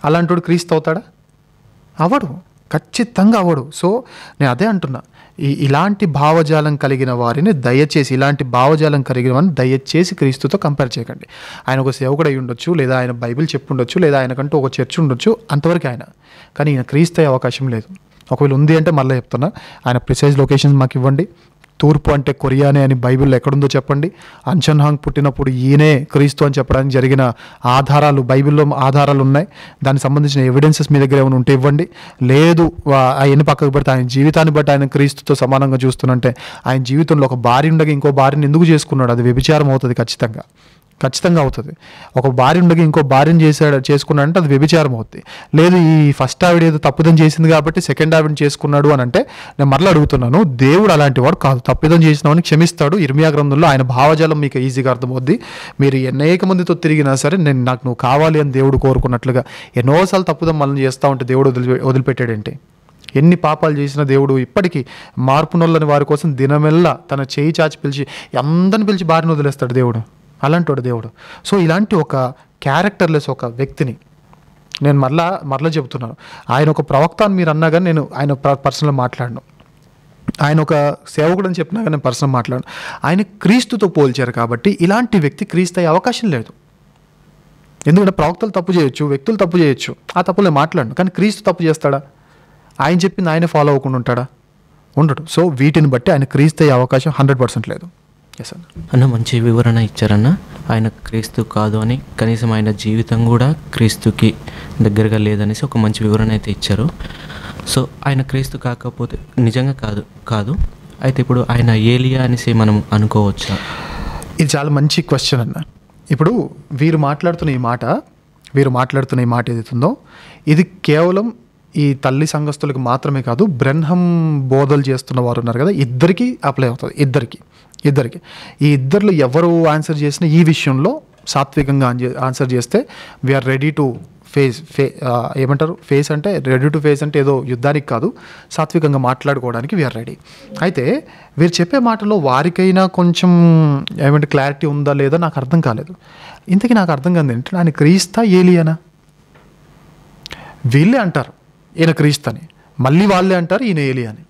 అలాంటి క్రీస్తు అవుతాడా? అవడు, ఖచ్చితంగా అవడు. సో నేను అదే అంటున్నా, ఇలాంటి భావజాలం కలిగిన వారిని దయచేసి క్రీస్తుతో కంపేర్ చేయకండి. ఆయన ఒక సేవకుడు అయి ఉండొచ్చు, లేదా ఆయన బైబిల్ చెప్పుండొచ్చు, లేదా ఆయనకంటూ ఒక చర్చ్ ఉండొచ్చు, అంతవరకు ఆయన. కానీ ఈయన క్రీస్తు అయ్యే అవకాశం లేదు. ఒకవేళ ఉంది అంటే మళ్ళీ చెప్తున్నా, ఆయన ప్రిసైజ్ లొకేషన్స్ మాకు ఇవ్వండి. తూర్పు అంటే కొరియానే అని బైబిల్లో ఎక్కడుందో చెప్పండి. అన్షన్ హాంగ్ పుట్టినప్పుడు ఈయనే క్రీస్తు అని చెప్పడానికి జరిగిన ఆధారాలు బైబిల్లో ఆధారాలు ఉన్నాయి. దానికి సంబంధించిన ఎవిడెన్సెస్ మీ దగ్గర ఏమైనా ఉంటే ఇవ్వండి. లేదు అవన్నీ పక్కకు పెడితే ఆయన జీవితాన్ని బట్టి ఆయన క్రీస్తుతో సమానంగా చూస్తున్నంటే ఆయన జీవితంలో ఒక భార్య ఉండగా ఇంకో భార్యను ఎందుకు చేసుకున్నాడు? అది వ్యభిచారం అవుతుంది, ఖచ్చితంగా అవుతుంది. ఒక భార్య ఉండగా ఇంకో భార్యను చేసుకున్నాడంటే అది వ్యభిచారం అవుతుంది. లేదు ఈ ఫస్ట్ ఆవిడ ఏదో తప్పిదం చేసింది కాబట్టి సెకండ్ ఆవిడని చేసుకున్నాడు అని అంటే నేను మరలా అడుగుతున్నాను, దేవుడు అలాంటి వాడు కాదు. తప్పిదం చేసిన వాడిని క్షమిస్తాడు. ఇర్మియా గ్రంథంలో ఆయన భావజాలం మీకు ఈజీగా అర్థమవుద్ది. మీరు అనేక మందితో తిరిగినా సరే నాకు నువ్వు కావాలి అని దేవుడు కోరుకున్నట్లుగా ఎన్నోసార్లు తప్పుదం మనం చేస్తూ ఉంటే దేవుడు వదిలిపెట్టాడేంటి? ఎన్ని పాపాలు చేసిన దేవుడు ఇప్పటికీ మార్పునొల్లని వారి కోసం దినమెల్లా తన చేయి చాచి పిలిచి అందరిని పిలిచి భార్యను వదిలేస్తాడు దేవుడు. అలాంటి వాడు దేవుడు. సో ఇలాంటి ఒక క్యారెక్టర్లెస్ ఒక వ్యక్తిని నేను మరలా చెబుతున్నాను. ఆయన ఒక ప్రవక్త అని మీరు అన్నా కానీ నేను ఆయన పర్సనల్ మాట్లాడను. ఆయన ఒక సేవకుడు అని చెప్పినా కానీ నేను పర్సనల్ మాట్లాడను. ఆయన క్రీస్తుతో పోల్చారు కాబట్టి ఇలాంటి వ్యక్తి క్రీస్తు అయ్యే అవకాశం లేదు. ఎందుకంటే ప్రవక్తలు తప్పు చేయొచ్చు, వ్యక్తులు తప్పు చేయొచ్చు, ఆ తప్పులు నేను మాట్లాడను. కానీ క్రీస్తు తప్పు చేస్తాడా? ఆయన చెప్పింది ఆయనే ఫాలో అవ్వకుండా ఉంటాడా? ఉండడు. సో వీటిని బట్టి ఆయన క్రీస్తు అయ్యే అవకాశం 100% లేదు. అన్న మంచి వివరణ ఇచ్చారన్న. ఆయన క్రీస్తు కాదు అని, కనీసం ఆయన జీవితం కూడా క్రీస్తుకి దగ్గరగా లేదనేసి ఒక మంచి వివరణ అయితే ఇచ్చారు. సో ఆయన క్రీస్తు కాకపోతే నిజంగా కాదు అయితే ఇప్పుడు ఆయన ఏలియా అనేసి మనం అనుకోవచ్చా? ఇది చాలా మంచి క్వశ్చన్ అన్న. ఇప్పుడు వీరు మాట్లాడుతున్న ఈ మాట ఏదైతుందో ఇది కేవలం ఈ తల్లి సంఘస్థులకు మాత్రమే కాదు, బ్రెన్హమ్ బోధలు చేస్తున్న వారు ఉన్నారు కదా, ఇద్దరికి అప్లై అవుతుంది. ఇద్దరికి ఈ ఇద్దరిలో ఎవరు ఆన్సర్ చేసినా ఈ విషయంలో సాత్వికంగా ఆన్సర్ చేస్తే వీఆర్ రెడీ టు ఫేస్ అంటే రెడీ టు ఫేస్ అంటే ఏదో యుద్ధానికి కాదు, సాత్వికంగా మాట్లాడుకోవడానికి వీఆర్ రెడీ. అయితే వీరు చెప్పే మాటలో వారికైనా కొంచెం క్లారిటీ ఉందా లేదా నాకు అర్థం కాలేదు. ఇంతకీ నాకు అర్థం కాదు ఏంటంటే ఆయన క్రీస్తా ఏలియానా? వీళ్ళే అంటారు ఈయన క్రీస్తు అని, మళ్ళీ వాళ్ళే అంటారు ఈయన ఏలియా అని.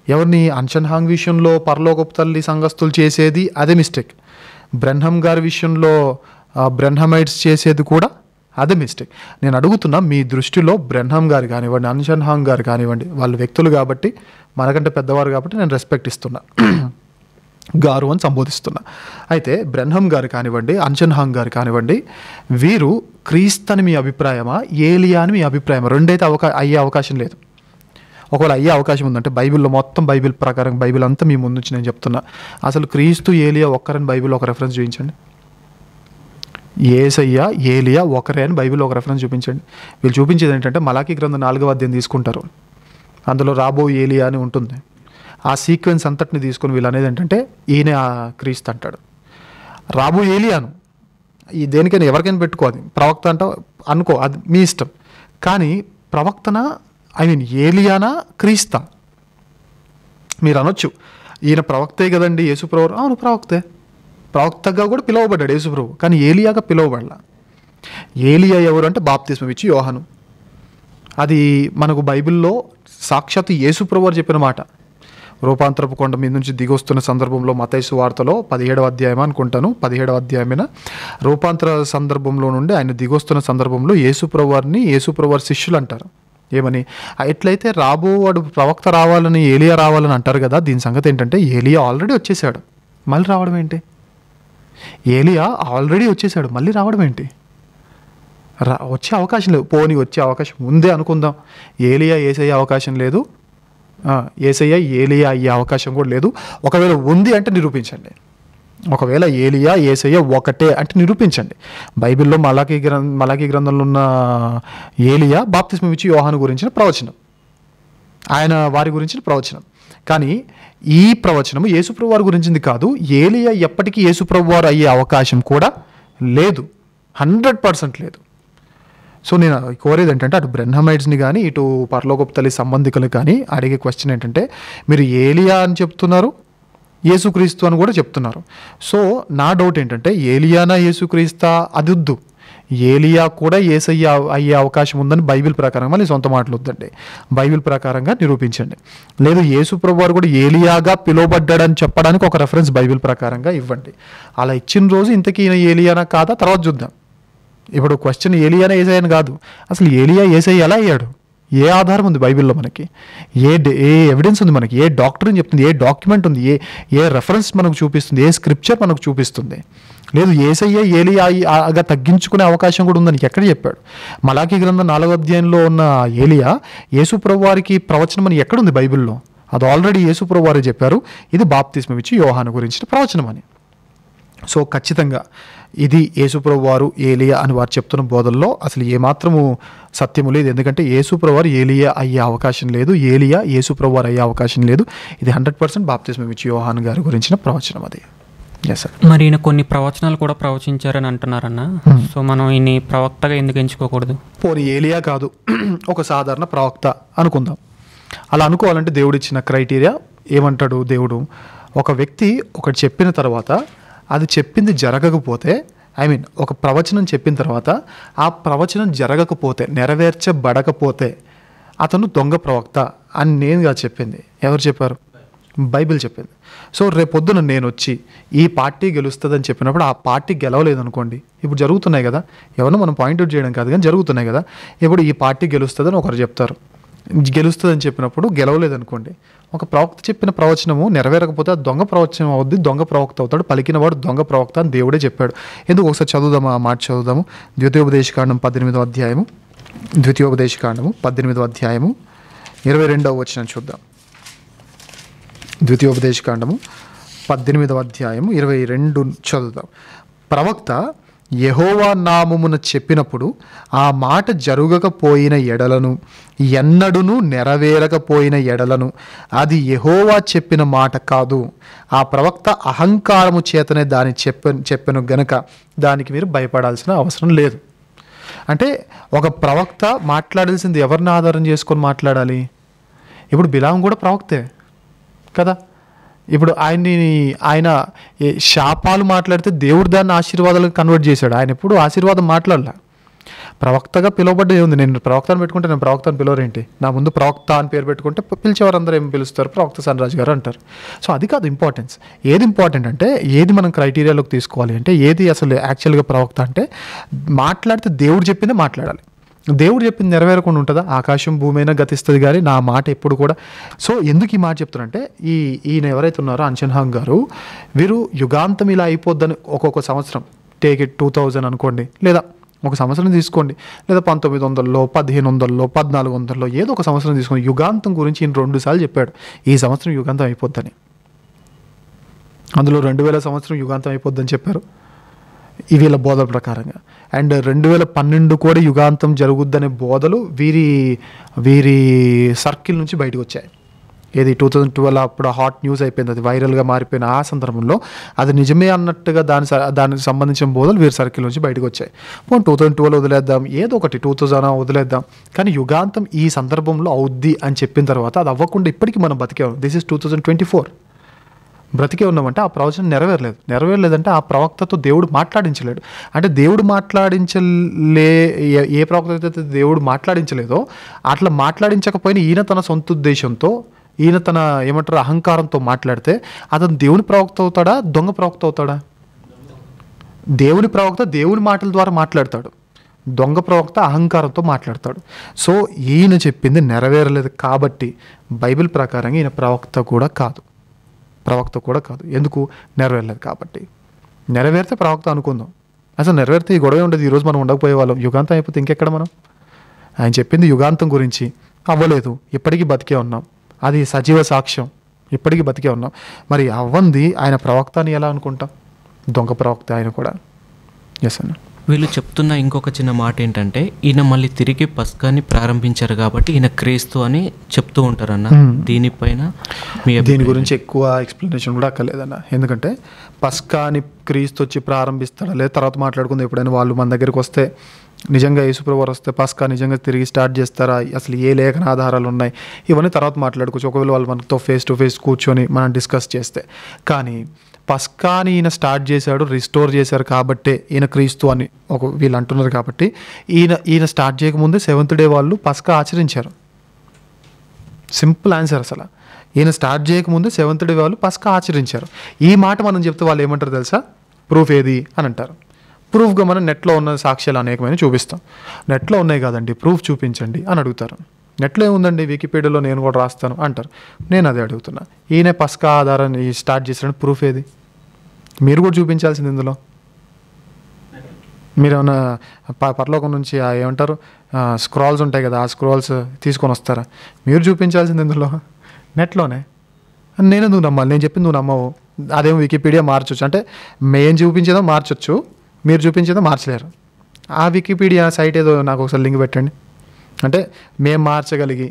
ఎవరిని? అన్షన్ హాంగ్ విషయంలో పరలోకపు తల్లి సంఘస్థులు చేసేది అదే మిస్టేక్. బ్రెన్హమ్ గారి విషయంలో బ్రెన్హమైట్స్ చేసేది కూడా అదే మిస్టేక్. నేను అడుగుతున్నా, మీ దృష్టిలో బ్రెన్హమ్ గారు కానివ్వండి, అన్షన్ హాంగ్ గారు కానివ్వండి, వాళ్ళు వ్యక్తులు కాబట్టి మనకంటే పెద్దవారు కాబట్టి నేను రెస్పెక్ట్ ఇస్తున్నా. గారు అని సంబోధిస్తున్నా. అయితే బ్రెన్హమ్ గారు కానివ్వండి, అన్షన్ హాంగ్ గారు కానివ్వండి, వీరు క్రీస్తు అని మీ అభిప్రాయమా, ఏలియా అని మీ అభిప్రాయమా, రెండైతే అయ్యే అవకాశం లేదు. ఒకవేళ అయ్యే అవకాశం ఉందంటే బైబిల్లో మొత్తం బైబిల్ ప్రకారం బైబిల్ అంతా మీ ముందు నుంచి నేను చెప్తున్నా, అసలు క్రీస్తు ఏలియా ఒక్కరని బైబిల్లో ఒక రెఫరెన్స్ చూపించండి. యేసయ్య ఏలియా ఒకరే అని బైబిల్లో ఒక రెఫరెన్స్ చూపించండి. వీళ్ళు చూపించేది ఏంటంటే మలాకీ గ్రంథం 4వ అధ్యాయం తీసుకుంటారు, అందులో రాబో ఏలియా అని ఉంటుంది. ఆ సీక్వెన్స్ అంతటిని తీసుకొని వీళ్ళు అనేది ఏంటంటే ఈయన క్రీస్తు అంటాడు. రాబో ఏలియాను ఈ దేనికైనా ఎవరికైనా పెట్టుకోవాలి, ప్రవక్త అంట అనుకో, అది మీ ఇష్టం. కానీ ప్రవక్తన ఏలియానా క్రీస్తా మీరు అనొచ్చు. ఈయన ప్రవక్తే కదండి యేసుప్రభు. అవును ప్రవక్తే, ప్రవక్తగా కూడా పిలువబడ్డాడు యేసుప్రభు, కానీ ఏలియాగా పిలువబడలా. ఏలియా ఎవరు అంటే బాప్తిస్మం ఇచ్చి యోహాను. అది మనకు బైబిల్లో సాక్షాత్తు యేసుప్రభు వారు చెప్పిన మాట. రూపాంతరపు కొండ మీద నుంచి దిగొస్తున్న సందర్భంలో మత్తయి సువార్తలో 17వ అధ్యాయం అనుకుంటాను, 17వ అధ్యాయమైన రూపాంతర సందర్భంలో నుండి ఆయన దిగొస్తున్న సందర్భంలో యేసుప్రభు వారిని యేసుప్రభు వారి శిష్యులు అంటారు. ఏమని? ఎట్లయితే రాబోవాడు ప్రవక్త రావాలని ఏలియా రావాలని అంటారు కదా, దీని సంగతి ఏంటంటే ఏలియా ఆల్రెడీ వచ్చేసాడు, మళ్ళీ రావడం ఏంటి? ఏలియా ఆల్రెడీ వచ్చేసాడు, మళ్ళీ రావడం ఏంటి? వచ్చే అవకాశం లేదు. పోనీ వచ్చే అవకాశం ఉందే అనుకుందాం. ఏలియా యేసయ్య అవకాశం లేదు, యేసయ్య ఏలియా అయ్యే అవకాశం కూడా లేదు. ఒకవేళ ఉంది అంటే నిరూపించండి. ఒకవేళ ఏలియా యేసయ్య ఒకటే అంటే నిరూపించండి. బైబిల్లో మలాకీ గ్రంథంలో ఉన్న ఏలియా బాప్తిస్మం ఇచ్చి యోహాను గురించిన ప్రవచనం, ఆయన వారి గురించిన ప్రవచనం. కానీ ఈ ప్రవచనము యేసుప్రభు వారి గురించింది కాదు. ఏలియా ఎప్పటికీ యేసుప్రభు వారు అయ్యే అవకాశం కూడా లేదు, 100% లేదు. సో నేను కోరేది ఏంటంటే అటు బ్రెన్హమైడ్స్ని కానీ ఇటు పరలోకపు తల్లి సంబంధికులు కానీ అడిగే క్వశ్చన్ ఏంటంటే, మీరు ఏలియా అని చెప్తున్నారు, యేసుక్రీస్తు అని కూడా చెప్తున్నారు. సో నా డౌట్ ఏంటంటే ఏలియానా యేసుక్రీస్తా అది వద్దు, ఏలియా కూడా యేసయ్య అయ్యే అవకాశం ఉందని బైబిల్ ప్రకారంగా, మళ్ళీ సొంత మాటలు వద్దండి, బైబిల్ ప్రకారంగా నిరూపించండి. లేదు యేసుప్రభు వారు కూడా ఏలియాగా పిలువబడ్డాడని చెప్పడానికి ఒక రెఫరెన్స్ బైబిల్ ప్రకారంగా ఇవ్వండి. అలా ఇచ్చిన రోజు ఇంతకీ ఈయన ఏలియానా కాదా తర్వాత చూద్దాం. ఇప్పుడు క్వశ్చన్ ఏలియానా యేసయ్యని కాదు, అసలు ఏలియా యేసయ్య ఎలా అయ్యాడు, ఏ ఆధారం ఉంది బైబిల్లో మనకి, ఏ ఎవిడెన్స్ ఉంది మనకి, ఏ డాక్టరీన్ చెప్తుంది, ఏ డాక్యుమెంట్ ఉంది, ఏ రెఫరెన్స్ మనకు చూపిస్తుంది, ఏ స్క్రిప్చర్ మనకు చూపిస్తుంది? లేదు యేసయ్య ఏలియాగా తగ్గించుకునే అవకాశం కూడా ఉందని ఎక్కడ చెప్పాడు? మలాకీ గ్రంథం 4వ అధ్యాయంలో ఉన్న ఏలియా యేసుప్రభు వారికి ప్రవచనం అని ఎక్కడుంది బైబిల్లో? అది ఆల్రెడీ యేసుప్రభు వారే చెప్పారు, ఇది బాప్తిస్మం ఇచ్చి యోహాను గురించిన ప్రవచనం అని. సో ఖచ్చితంగా ఇది యేసుప్రభు వారు ఏలియా అని వారు చెప్తున్న బోధల్లో అసలు ఏమాత్రము సత్యము లేదు. ఎందుకంటే యేసుప్రభు వారు ఏలియా అయ్యే అవకాశం లేదు, ఏలియా యేసుప్రభు వారు అయ్యే అవకాశం లేదు. ఇది 100% బాప్తిస్మం ఇచ్చి యోహాను గారి గురించిన ప్రవచనం అది. మరి ఈయన కొన్ని ప్రవచనాలు కూడా ప్రవచించారని అంటున్నారన్న. సో మనం ఈయన ప్రవక్తగా ఎందుకు ఎంచుకోకూడదు? పోనీ ఏలియా కాదు, ఒక సాధారణ ప్రవక్త అనుకుందాం. అలా అనుకోవాలంటే దేవుడు ఇచ్చిన క్రైటీరియా ఏమంటాడు? దేవుడు ఒక వ్యక్తి ఒకటి చెప్పిన తర్వాత అది చెప్పింది జరగకపోతే, ఒక ప్రవచనం చెప్పిన తర్వాత ఆ ప్రవచనం జరగకపోతే, నెరవేర్చబడకపోతే అతను దొంగ ప్రవక్త అని నేనుగా చెప్పింది. ఎవరు చెప్పారు? బైబిల్ చెప్పింది. సో రేపొద్దున నేను వచ్చి ఈ పార్టీ గెలుస్తుందని చెప్పినప్పుడు ఆ పార్టీ గెలవలేదు అనుకోండి, ఇప్పుడు జరుగుతున్నాయి కదా, ఎవరినో మనం పాయింట్అవుట్ చేయడం కాదు కానీ జరుగుతున్నాయి కదా. ఇప్పుడు ఈ పార్టీ గెలుస్తుందని ఒకరు చెప్తారు, గెలుస్తుందని చెప్పినప్పుడు గెలవలేదనుకోండి, ఒక ప్రవక్త చెప్పిన ప్రవచనము నెరవేరకపోతే అది దొంగ ప్రవచనం అవుద్ది, దొంగ ప్రవక్త అవుతాడు, పలికిన వాడు దొంగ ప్రవక్త అని దేవుడే చెప్పాడు. ఎందుకు ఒకసారి చదువుదాము, ఆ మాట చదువుదాము. ద్వితీయోపదేశకాండం 18వ అధ్యాయము, ద్వితీయోపదేశకాండము 18వ అధ్యాయము 22వ వచనం చూద్దాం. ద్వితీయోపదేశకాండము 18వ అధ్యాయము 22 చదువుదాం. ప్రవక్త యెహోవా నామమున చెప్పినప్పుడు ఆ మాట జరగకపోయిన ఎడలను, ఎన్నడును నెరవేరకపోయిన ఎడలను అది యెహోవా చెప్పిన మాట కాదు, ఆ ప్రవక్త అహంకారము చేతనే దాన్ని చెప్పెను గనుక దానికి మీరు భయపడాల్సిన అవసరం లేదు. అంటే ఒక ప్రవక్త మాట్లాడాల్సింది ఎవరిని ఆధారం చేసుకొని మాట్లాడాలి? ఇప్పుడు బిలాము కూడా ప్రవక్తే కదా. ఇప్పుడు ఆయన శాపాలు మాట్లాడితే దేవుడు దాన్ని ఆశీర్వాదాలకు కన్వర్ట్ చేశాడు. ఆయన ఎప్పుడు ఆశీర్వాదం మాట్లాడలే. ప్రవక్తగా పిలువబడ్డది ఉంది. నేను ప్రవక్తను పెట్టుకుంటే నేను ప్రవక్తను పిలవరేంటి? నా ముందు ప్రవక్త అని పేరు పెట్టుకుంటే పిలిచేవారు అందరూ ఏం పిలుస్తారు? ప్రవక్త సన్రాజు గారు అంటారు. సో అది కాదు ఇంపార్టెన్స్. ఏది ఇంపార్టెంట్ అంటే, ఏది మనం క్రైటీరియాలోకి తీసుకోవాలి అంటే, ఏది అసలు యాక్చువల్గా ప్రవక్త అంటే, మాట్లాడితే దేవుడు చెప్పిందే మాట్లాడాలి. దేవుడు చెప్పింది నెరవేరకుండా ఉంటుందా? ఆకాశం భూమి అయినా గతిస్తుంది కానీ నా మాట ఎప్పుడు కూడా. సో ఎందుకు ఈ మాట చెప్తున్నారంటే ఈయన ఎవరైతే ఉన్నారో అన్షన్హాంగ్ గారు, వీరు యుగాంతం ఇలా అయిపోద్దని ఒక్కొక్క సంవత్సరం, టేక్ ఇట్ 2000 అనుకోండి, లేదా ఒక సంవత్సరం తీసుకోండి, లేదా 1900లో 1500లో 1400లో ఏదో ఒక సంవత్సరం తీసుకోండి. యుగాంతం గురించి ఈయన 2 సార్లు చెప్పాడు, ఈ సంవత్సరం యుగాంతం అయిపోద్దని. అందులో 2000 సంవత్సరం యుగాంతం అయిపోద్దని చెప్పారు ఈ వీళ్ళ బోధల ప్రకారంగా. అండ్ 2012 కూడా యుగాంతం జరుగుద్దనే బోధలు వీరి సర్కిల్ నుంచి బయటకు వచ్చాయి. ఏది 2012 అప్పుడు హాట్ న్యూస్ అయిపోయింది, అది వైరల్గా మారిపోయిన ఆ సందర్భంలో అది నిజమే అన్నట్టుగా దానికి సంబంధించిన బోధలు వీరి సర్కిల్ నుంచి బయటకు వచ్చాయి. 2012 వదిలేద్దాం, ఏదో ఒకటి 2000 వదిలేద్దాం, కానీ యుగాంతం ఈ సందర్భంలో అవుద్ది అని చెప్పిన తర్వాత అది అవ్వకుండా ఇప్పటికీ మనం బతికే ఉన్నాం. దిస్ ఇస్ 2024 బ్రతికే ఉన్నామంటే ఆ ప్రవచనం నెరవేరలేదంటే ఆ ప్రవక్తతో దేవుడు మాట్లాడించలేడు. అంటే దేవుడు ఏ ప్రవక్తతో దేవుడు మాట్లాడించలేదో అట్లా మాట్లాడించకపోయినా ఈయన తన సొంత ఉద్దేశంతో, ఈయన తన ఏమంటారు అహంకారంతో మాట్లాడితే అతను దేవుని ప్రవక్త అవుతాడా, దొంగ ప్రవక్త అవుతాడా? దేవుని ప్రవక్త దేవుని మాటల ద్వారా మాట్లాడతాడు, దొంగ ప్రవక్త అహంకారంతో మాట్లాడతాడు. సో ఈయన చెప్పింది నెరవేరలేదు కాబట్టి బైబిల్ ప్రకారంగా ఈయన ప్రవక్త కూడా కాదు. ఎందుకు? నెరవేరలేదు కాబట్టి. నెరవేరితే ప్రవక్త అనుకుందాం, అసలు నెరవేరితే ఈ గొడవ ఉండదు, ఈరోజు మనం ఉండకపోయే వాళ్ళం. యుగాంతం అయిపోతే ఇంకెక్కడ మనం? ఆయన చెప్పింది యుగాంతం గురించి అవ్వలేదు, ఇప్పటికీ బతికే ఉన్నాం, అది సజీవ సాక్ష్యం, ఇప్పటికీ బతికే ఉన్నాం. మరి అవ్వంది ఆయన ప్రవక్త అని ఎలా అనుకుంటాం? దొంగ ప్రవక్త ఆయన కూడా. ఎస్ అన్న. వీళ్ళు చెప్తున్న ఇంకొక చిన్న మాట ఏంటంటే, ఈయన మళ్ళీ తిరిగి పస్కాని ప్రారంభించారు కాబట్టి ఈయన క్రీస్తు అని చెప్తూ ఉంటారన్న. దీనిపైన దీని గురించి ఎక్కువ ఎక్స్ప్లెనేషన్ కూడా అక్కర్లేదన్న. ఎందుకంటే పస్కాని క్రీస్తు వచ్చి ప్రారంభిస్తాడా లేదా తర్వాత మాట్లాడుకుంది. ఎప్పుడైనా వాళ్ళు మన దగ్గరికి వస్తే, నిజంగా యేసుప్రభు వారు వస్తే పస్కా నిజంగా తిరిగి స్టార్ట్ చేస్తారా, అసలు ఏ లేఖన ఆధారాలు ఉన్నాయి, ఇవన్నీ తర్వాత మాట్లాడుకోవచ్చు, ఒకవేళ వాళ్ళు మనతో ఫేస్ టు ఫేస్ కూర్చొని మనం డిస్కస్ చేస్తే. కానీ పస్కాని ఈయన స్టార్ట్ చేశాడు, రిస్టోర్ చేశారు కాబట్టే ఈయన క్రీస్తు అని వీళ్ళు అంటున్నారు. కాబట్టి ఈయన స్టార్ట్ చేయకముందే 7th డే వాళ్ళు పస్కా ఆచరించారు. Simple answer. అసలు ఈయన స్టార్ట్ చేయకముందే 7th డే వాళ్ళు పస్కా ఆచరించారు. ఈ మాట మనం చెప్తే వాళ్ళు ఏమంటారు తెలుసా? ప్రూఫ్ ఏది అని అంటారు. ప్రూఫ్గా మనం నెట్లో ఉన్న సాక్ష్యాలు అనేకమైన చూపిస్తాం. నెట్లో ఉన్నాయి కదండి, ప్రూఫ్ చూపించండి అని అడుగుతారు. నెట్లో ఏముందండి, వికీపీడియాలో నేను కూడా రాస్తాను అంటారు. నేను అదే అడుగుతున్నా, ఈయన పస్కా ఆధారాన్ని స్టార్ట్ చేసాడని ప్రూఫ్ ఏది? మీరు కూడా చూపించాల్సింది ఇందులో. మీరు ఏమన్నా పరలోకం నుంచి ఏమంటారు స్క్రాల్స్ ఉంటాయి కదా, ఆ స్క్రాల్స్ తీసుకొని వస్తారా? మీరు చూపించాల్సింది ఇందులో నెట్లోనే. నేను నువ్వు నమ్మాలి, నేను చెప్పింది నువ్వు నమ్మవు. అదేమో వికీపీడియా మార్చొచ్చు, అంటే మేము చూపించేదో మార్చొచ్చు, మీరు చూపించేదో మార్చలేరు. ఆ వికీపీడియా సైట్ ఏదో నాకు ఒకసారి లింక్ పెట్టండి. అంటే మేము మార్చగలిగి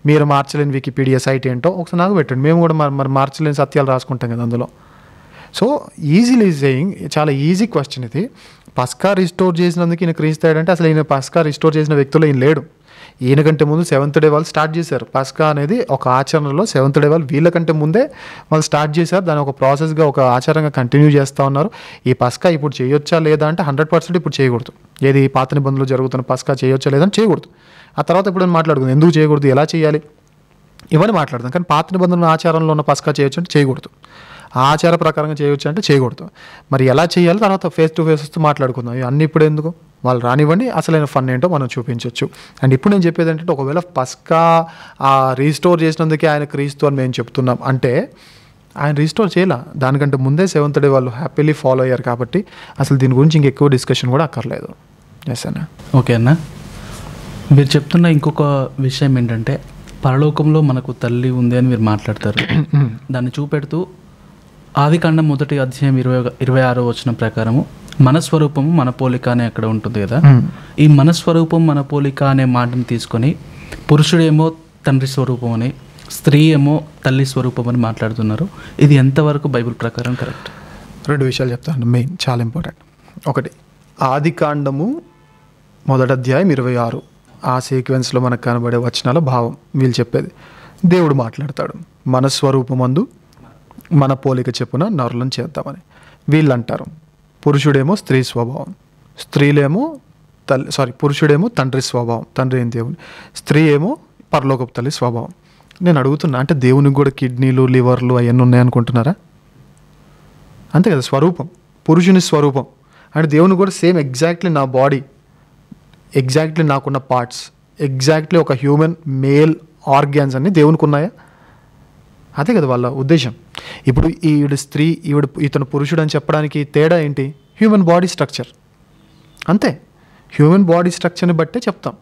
మీరు మార్చలేని వికీపీడియా సైట్ ఏంటో ఒకసారి నాకు పెట్టండి. మేము కూడా మరి మార్చలేని సత్యాలు రాసుకుంటాం కదా అందులో. సో ఈజీలీ సేయింగ్, చాలా ఈజీ క్వశ్చన్ ఇది. పస్కా రిస్టోర్ చేసినందుకు ఈయన క్రీస్తాడంటే అసలు ఈయన పస్కా రిస్టోర్ చేసిన వ్యక్తులు ఈయన లేడు. ఈయనకంటే ముందు 7th డే వాళ్ళు స్టార్ట్ చేశారు. పస్కా అనేది ఒక ఆచరణలో 7th డే వాళ్ళు వీళ్ళకంటే ముందే వాళ్ళు స్టార్ట్ చేశారు. దాన్ని ఒక ప్రాసెస్గా, ఒక ఆచారంగా కంటిన్యూ చేస్తూ ఉన్నారు. ఈ పస్కా ఇప్పుడు చేయొచ్చా లేదా అంటే 100% ఇప్పుడు చేయకూడదు. ఏది పాత నిబంధనలు జరుగుతున్న పస్కా చేయొచ్చా లేదని చేయకూడదు. ఆ తర్వాత ఇప్పుడు మాట్లాడుకుందాం, ఎందుకు చేయకూడదు, ఎలా చేయాలి, ఇవన్నీ మాట్లాడదాం. కానీ పాత నిబంధనల ఆచారంలో ఉన్న పస్కా చేయొచ్చు అంటే చేయకూడదు, ఆచార ప్రకారంగా చేయొచ్చు అంటే చేయకూడదు. మరి ఎలా చేయాలి తర్వాత ఫేస్ టు ఫేస్ వస్తూ మాట్లాడుకుందాం. అన్నీ ఇప్పుడు ఎందుకు, వాళ్ళు రానివ్వండి, అసలైన ఫన్ ఏంటో మనం చూపించవచ్చు. అండ్ ఇప్పుడు నేను చెప్పేది ఏంటంటే, ఒకవేళ పస్కా రీస్టోర్ చేసినందుకే ఆయన క్రీస్తు అని మేము చెప్తున్నాం అంటే ఆయన రీస్టోర్ చేయాల, దానికంటే ముందే 7th డే వాళ్ళు హ్యాపీలీ ఫాలో అయ్యారు. కాబట్టి అసలు దీని గురించి ఇంకెక్కువ డిస్కషన్ కూడా అక్కర్లేదు. ఎస్ అన్న. ఓకే అన్న, మీరు చెప్తున్న ఇంకొక విషయం ఏంటంటే, పరలోకంలో మనకు తల్లి ఉంది అని మీరు మాట్లాడతారు. దాన్ని చూపెడుతూ ఆదికాండం 1వ అధ్యాయం 26వ వచనం ప్రకారము మన స్వరూపము మన పోలిక అని అక్కడ ఉంటుంది కదా. ఈ మన స్వరూపం మన పోలిక అనే మాటను తీసుకొని పురుషుడేమో తండ్రి స్వరూపం అని, స్త్రీ ఏమో తల్లి స్వరూపం అని మాట్లాడుతున్నారు. ఇది ఎంతవరకు బైబిల్ ప్రకారం కరెక్ట్? 2 విషయాలు చెప్తాను, మెయిన్ చాలా ఇంపార్టెంట్. ఒకటి, ఆదికాండము 1వ అధ్యాయం 26 ఆ సీక్వెన్స్లో మనకు కనబడే వచనాల భావం వీళ్ళు చెప్పేది. దేవుడు మాట్లాడతాడు, మన స్వరూపమందు మన పోలిక చెప్పున నరులను చేద్దామని. వీళ్ళు అంటారు పురుషుడేమో స్త్రీ స్వభావం, పురుషుడేమో తండ్రి స్వభావం, తండ్రి ఏం దేవుని, స్త్రీ ఏమో పరలోకపు తల్లి స్వభావం. నేను అడుగుతున్నా, అంటే దేవునికి కూడా కిడ్నీలు, లివర్లు అవన్నీ ఉన్నాయనుకుంటున్నారా? అంతే కదా స్వరూపం, పురుషుని స్వరూపం. అంటే దేవుని కూడా సేమ్ ఎగ్జాక్ట్లీ నా బాడీ ఎగ్జాక్ట్లీ నాకున్న పార్ట్స్, ఎగ్జాక్ట్లీ ఒక హ్యూమన్ మేల్ ఆర్గాన్స్ అన్నీ దేవునికి ఉన్నాయా? అదే కదా వాళ్ళ ఉద్దేశం. ఇప్పుడు ఈవిడ స్త్రీ, ఇతను పురుషుడు అని చెప్పడానికి తేడా ఏంటి? హ్యూమన్ బాడీ స్ట్రక్చర్, అంతే. హ్యూమన్ బాడీ స్ట్రక్చర్ని బట్టే చెప్తాం.